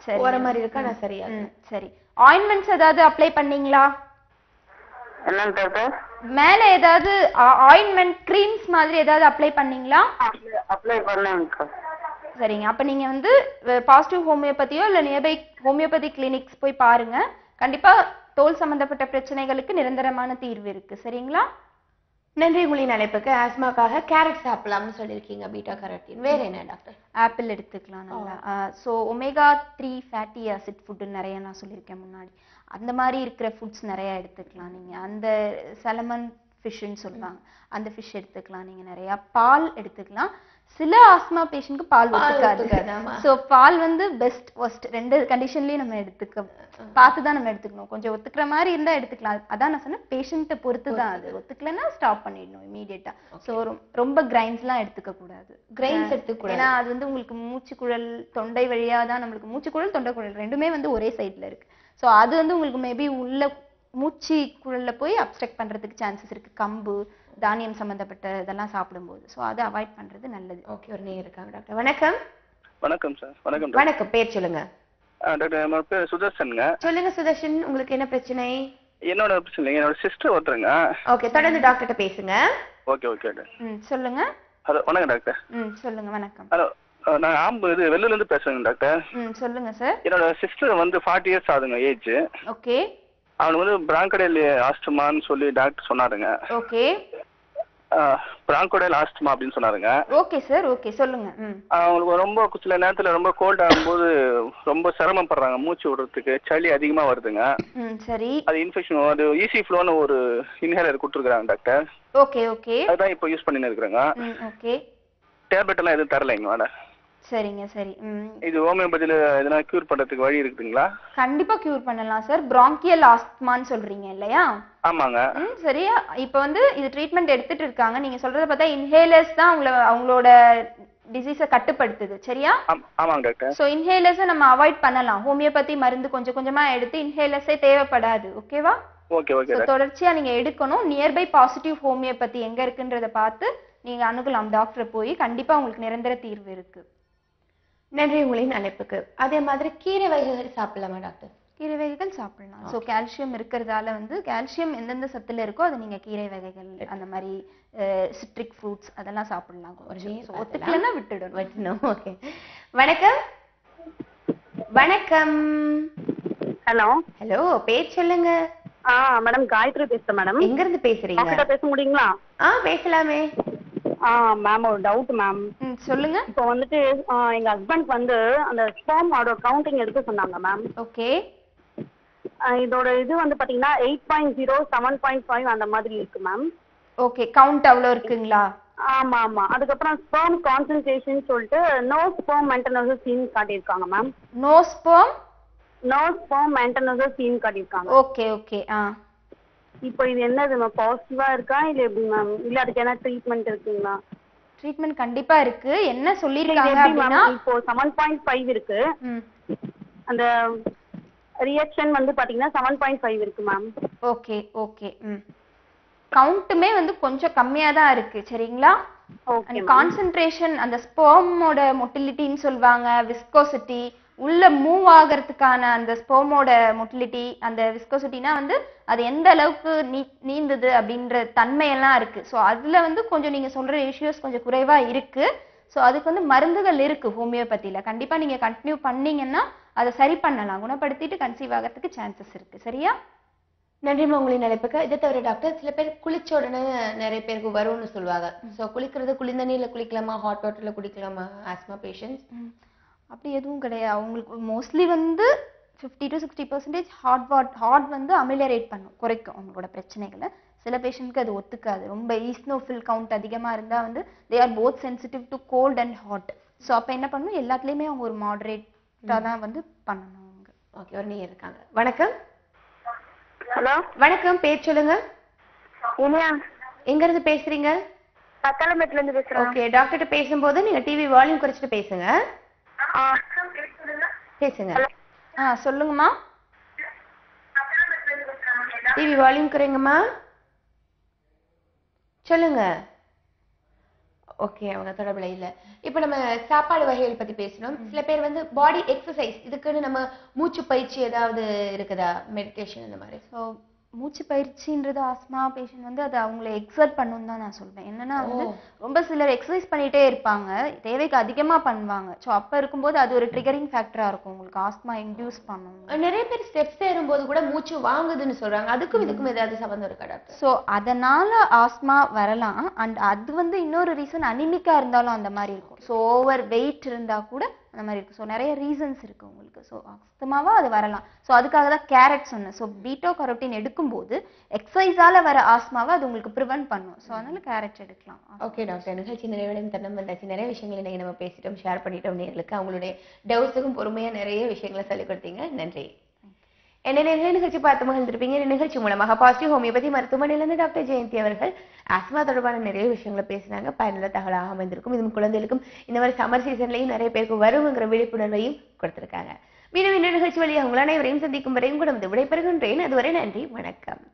சரி, போற மாதிரி இருக்கா? நான் சரியா சரி. ஆயின்மெண்ட்ஸ் ஏதாவது அப்ளை பண்ணீங்களா? என்னங்க டாக்டர்? மேல ஏதாவது ஆயின்மெண்ட் கிரீம்ஸ் மாதிரி ஏதாவது அப்ளை பண்ணீங்களா? அப்ளை பண்ணேங்கக்கா. சரிங்க. அப்ப நீங்க வந்து பாசிட்டிவ் ஹோமியோபதியோ இல்ல நியர்பை ஹோமியோபதி கிளினிக்ஸ் போய் பாருங்க. கண்டிப்பா தோல் சம்பந்தப்பட்ட பிரச்சனைகளுக்கு நிரந்தரமான தீர்வு இருக்கு. சரிங்களா? நன்றி. உங்களின் அழைப்புக்கு. ஆஸ்மாக்காக கேரட் சாப்பிடலாம்னு சொல்லியிருக்கீங்க, பீட்டா கரோட்டின். வேற என்ன டாக்டர்? ஆப்பிள் எடுத்துக்கலாம் நல்லா. So omega 3 fatty acid food நிறைய நான் சொல்லியிருக்கேன் முன்னாடி. அந்த மாதிரி இருக்கிற ஃபுட்ஸ் நிறைய எடுத்துக்கலாம் நீங்க. அந்த சலமன் ஃபிஷ்ன்னு சொல்லுவாங்க, அந்த ஃபிஷ் எடுத்துக்கலாம் நீங்க. நிறைய பால் எடுத்துக்கலாம். சில ஆஸ்மா பேஷண்ட்க்கு பால் ஒத்துக்காது. ஸோ பால் வந்து பெஸ்ட் ஒஸ்ட் ரெண்டு கண்டிஷன்லயும் நம்ம பார்த்து தான் நம்ம எடுத்துக்கணும். கொஞ்சம் ஒத்துக்கிற மாதிரி இருந்தா எடுத்துக்கலாம். அதான் நான் சொன்னேன், பேஷண்ட்டை பொறுத்து தான் அது. ஒத்துக்கலன்னா ஸ்டாப் பண்ணிடணும் இமீடியட்டா. ஸோ ரொம்ப கிரைன்ஸ்லாம் எடுத்துக்க கூடாது. கிரைன்ஸ் எடுத்துக்கூடாது. ஏன்னா அது வந்து உங்களுக்கு மூச்சுக்குழல் தொண்டை வழியா தான் நம்மளுக்கு மூச்சுக்குழல் தொண்டைக்குழல் ரெண்டுமே வந்து ஒரே சைட்ல இருக்கு. ஸோ அது வந்து உங்களுக்கு மேபி உள்ள மூச்சு குழல்ல போய் அப்ஸ்ட்ரக்ட் பண்றதுக்கு சான்சஸ் இருக்கு, கம்பு தானியம் சம்பந்தப்பட்ட இதெல்லாம் சாப்பிடும்போது. ஸோ அதை அவாய்ட் பண்றது நல்லது. ஓகே, ஒரு நேரம் இருக்காங்க டாக்டர். வணக்கம். வணக்கம் சார். வணக்கம். வணக்கம். பேர் சொல்லுங்க. டாக்டர், என்னோட பேர் சுதர்ஷனுங்க. சொல்லுங்க சுதர்ஷன், உங்களுக்கு என்ன பிரச்சனை? என்னோட பிரச்சனை என்னோட சிஸ்டர் ஒருத்தருங்க. ஓகே, தொடர்ந்து டாக்டர்கிட்ட பேசுங்க. Okay okay. சொல்லுங்க. ஹலோ, வணக்கம் டாக்டர். சொல்லுங்க. வணக்கம். ஹலோ, நான் வெள்ளூர்ல இருந்து பேசுறேங்க டாக்டர். சொல்லுங்க சார். என்னோட சிஸ்டர் வந்து 40 இயர்ஸ் ஆகுதுங்க ஏஜ். ஓகே. அவனுக்கு வந்து பிராங்கடைல் ஆஸ்துமான்னு சொல்லி டாக்டர் சொன்னாருங்க. ஓகே. பிராங்கடைல் ஆஸ்துமா அப்படின்னு சொன்னாருங்க. Okay sir. ஓகே, சொல்லுங்க. அவங்களுக்கு ரொம்ப சில நேரத்துல ரொம்ப கோல்ட் ஆகும்போது ரொம்ப சிரமப்படுறாங்க, மூச்சு விடுறதுக்கு சளி அதிகமா வருதுங்க. சரி. அது இன்ஃபெக்ஷன், அது ஈசி ஃப்ளோன்னு ஒரு இன்ஹேலர் கொடுத்துருக்காங்க டாக்டர். Okay okay. அதான் இப்போ யூஸ் பண்ணின்னு இருக்கிறேங்க. ஓகே. டேப்லெட் எல்லாம் எதுவும் தரலைங்க மேடம். சரிங்க. சரி. இது ஹோமியோபதியில எதனா கியூர் பண்றதுக்கு வழி இருக்குங்களா? கண்டிப்பா கியூர் பண்ணலாம் சார். பிராங்கியல் ஆஸ்துமான்னு சொல்றீங்க இல்லையா? ஆமாங்க. சரியா. இப்போ வந்து இது ட்ரீட்மெண்ட் எடுத்துட்டு இருக்காங்க. நீங்க சொல்றத பார்த்தா இன்ஹேலர்ஸ் தான் அவங்களோட டிசீஸை கட்டுப்படுத்துது. சரியா? ஆமாங்க டாக்டர். ஸோ இன்ஹேலர்ஸை நம்ம அவாய்ட் பண்ணலாம். ஹோமியோபதி மருந்து கொஞ்சம் கொஞ்சமா எடுத்து இன்ஹேலர்ஸே தேவைப்படாது. ஓகேவா? Okay okay. தொடர்ச்சியா நீங்க எடுக்கணும். நியர்பை பாசிட்டிவ் ஹோமியோபதி எங்க இருக்குன்றத பார்த்து நீங்க அணுகலாம் டாக்டரை போய். கண்டிப்பா உங்களுக்கு நிரந்தர தீர்வு இருக்கு. நன்றி உங்களின் அழைப்புக்கு. அதே மாதிரி கீரை வகைகள் சாப்பிடலாமா டாக்டர்? கீரை வகைகள் சாப்பிடலாம். ஸோ கால்சியம் இருக்கிறதால வந்து கால்சியம் எந்தெந்த சத்துல இருக்கோ அதை நீங்க கீரை வகைகள் அந்த மாதிரி சிட்ரிக் ஃப்ரூட்ஸ் அதெல்லாம் சாப்பிடலாம். ஒத்துக்கலன்னா விட்டுடணும். ஓகே. வணக்கம். வணக்கம். ஹலோ. ஹலோ, பேர் சொல்லுங்க. மேடம் காயத்ரி பேசுறேன் மேடம். எங்க இருந்து பேசுறீங்க? பேச முடியுங்களா? பேசலாமே. மேம் ஒரு டவுட் மேம். சொல்லுங்க. இப்போ வந்துட்டு எங்க ஹஸ்பண்ட் வந்து அந்த ஸ்பெர்மோட கவுண்டிங் எடுக்க சொன்னாங்க மேம். ஓகே. இதோட இது வந்து பாத்தீங்கன்னா 8.0 7.5 அந்த மாதிரி இருக்கு மேம். ஓகே, கவுண்ட் அவ்வளோ இருக்குங்களா? ஆமா ஆமா. அதுக்கப்புறம் ஸ்பெர்ம் கான்சென்ட்ரேஷன் சொல்லிட்டு நோ ஸ்பெர்ம் மெயின்டெனன்ஸ் சீன் காட்டியிருக்காங்க ma'am. No sperm maintenance seen காட்டியிருக்காங்க. Okay okay. இப்போ இது என்னது மேம், பாசிட்டிவா இருக்கா இல்ல எப்படி மேம்? இல்ல அதுக்கு என்ன ட்ரீட்மெண்ட் இருக்குங்களா? ட்ரீட்மெண்ட் கண்டிப்பா இருக்கு. என்ன சொல்லிருக்காங்க அப்படினா இப்போ 7.5 இருக்கு. அந்த ரியாக்ஷன் வந்து பாத்தீங்கன்னா 7.5 இருக்கு மேம். Okay okay. கவுண்ட்டுமே வந்து கொஞ்சம் கம்மியா தான் இருக்கு. சரிங்களா? ஓகே. கான்சென்ட்ரேஷன் அந்த ஸ்பெர்மோட மொட்டிலிட்டின்னு சொல்வாங்க, விஸ்கோசிட்டி உள்ள மூவ் ஆகிறதுக்கான அந்த ஸ்பெர்மோட மொட்டிலிட்டி, அந்த விஸ்கோசிட்டினா வந்து அது எந்த அளவுக்கு நீந்துது அப்படின்ற தன்மையெல்லாம் இருக்கு. ஸோ அதுல வந்து கொஞ்சம் நீங்க சொல்ற இஷ்யூஸ் கொஞ்சம் குறைவா இருக்கு. ஸோ அதுக்கு வந்து மருந்துகள் இருக்கு ஹோமியோபதியில. கண்டிப்பா நீங்க கண்டினியூ பண்ணீங்கன்னா அதை சரி பண்ணலாம், குணப்படுத்திட்டு கன்சீவ் ஆகிறதுக்கு சான்சஸ் இருக்கு. சரியா? நன்றிமா உங்களின் அழைப்புக்கு. இதை தவிர டாக்டர், சில பேர் குளிச்ச உடனே நிறைய பேருக்கு வரும்னு சொல்லுவாங்க. ஸோ குளிக்கிறது குளிர்ந்த நீர்ல குளிக்கலாமா, ஹாட் வாட்டர்ல குளிக்கலாமா ஆஸ்மா பேஷண்ட்ஸ்? அப்படி எதுவும் கிடையாது. அவங்களுக்கு மோஸ்ட்லி வந்து 50 to 60% ஹாட் வந்து அமிலரேட் பண்ணும், குறைக்கும் அவங்களோட பிரச்சனைகளை. சில பேஷண்ட்க்கு அது ஒத்துக்காது. ரொம்ப ஈஸ்னோஃபில் கவுண்ட் அதிகமா இருந்தா வந்து they are both sensitive to cold and hot. So அப்போ என்ன பண்ணணும், எல்லாத்துலேயுமே அவங்க ஒரு மாடரேட்டாக தான் வந்து பண்ணணும் அவங்க. ஓகே, ஒரு நீங்க இருக்காங்க. வணக்கம். ஹலோ. வணக்கம், பேர் சொல்லுங்க. இனியா. எங்க இருந்து பேசுறீங்க? தலைமையில இருந்து பேசுறேன். ஓகே, டாக்டர்கிட்ட பேசும்போது நீங்க டிவி வால்யூம் குறைச்சிட்டு பேசுங்க. பேசுங்க. சொல்லுங்கம்மா. டிவி வால்யூம் குறைங்கம்மா. சொல்லுங்க. ஓகே, அவங்க தொடர்புல இல்ல. இப்போ நம்ம சாப்பாடு வகைகள் பத்தி பேசணும். சில பேர் வந்து பாடி எக்ஸசைஸ் இதுக்குன்னு நம்ம மூச்சு பயிற்சி ஏதாவது இருக்குதா, மெடிடேஷன் இந்த மாதிரி? ஸோ மூச்சு பயிற்சின்றது ஆஸ்மா பேஷண்ட் வந்து அதை அவங்கள எக்ஸர்ட் பண்ணணும்னு தான் நான் சொல்வேன். என்னன்னா வந்து ரொம்ப சிலர் எக்ஸசைஸ் பண்ணிட்டே இருப்பாங்க, தேவைக்கு அதிகமா பண்ணுவாங்க. ஸோ அப்ப இருக்கும்போது அது ஒரு ட்ரிகரிங் ஃபேக்டரா இருக்கும், உங்களுக்கு ஆஸ்மா இன்டியூஸ் பண்ணும். நிறைய பேர் ஸ்டெப்ஸ் ஏறும்போது கூட மூச்சு வாங்குதுன்னு சொல்றாங்க, அதுக்கும் இதுக்கும் ஏதாவது சம்பந்தம் இருக்கா டாக்டர்? ஸோ அதனால ஆஸ்மா வரலாம். அண்ட் அது வந்து இன்னொரு ரீசன் அனிமிக்கா இருந்தாலும் அந்த மாதிரி இருக்கும். ஸோ ஓவர் வெயிட் இருந்தா கூட அந்த மாதிரி இருக்கு. ஸோ நிறைய ரீசன்ஸ் இருக்கு உங்களுக்கு. ஸோ ஆஸ்துமாவா அது வரலாம். ஸோ அதுக்காக தான் கேரட் சொன்னேன். ஸோ பீட்டோ கரோட்டின் எடுக்கும்போது எக்ஸசைஸால வர ஆஸ்மாவை அது உங்களுக்கு ப்ரிவென்ட் பண்ணும். ஸோ அதனால கேரட் எடுக்கலாம். ஓகே டாக்டர், நிகழ்ச்சி நிறைவடையும் தருணம் வந்தாச்சு. நிறைய விஷயங்கள் இன்னைக்கு நம்ம பேசிட்டோம், ஷேர் பண்ணிட்டோம். நேர்களுக்கு அவங்களுடைய டவுட்ஸுக்கும் பொறுமையா நிறைய விஷயங்களை சொல்லிக் கொடுத்தீங்க. நன்றி. என்ன நிகழ்ச்சி பார்த்து மகிழ்ந்திருப்பீங்க. நிகழ்ச்சி மூலமாக பாசிட்டிவ் ஹோமியோபதி மருத்துவமனையிலிருந்து டாக்டர் ஜெயந்தி அவர்கள் ஆஸ்மா தொடர்பான நிறைய விஷயங்களை பேசினாங்க. பயனுள்ள தகவலாக அமைந்திருக்கும். இதுவும் குழந்தைகளுக்கும் இந்த மாதிரி சம்மர் சீசன்லையும் நிறைய பேருக்கு வருங்கிற விழிப்புணர்வையும் கொடுத்திருக்காங்க. மீண்டும் இந்த நிகழ்ச்சி வழியாக உங்கள் அனைவரையும் சந்திக்கும் வரையும் கூட விடைபெறுகின்றேன். அதுவரை நன்றி, வணக்கம்.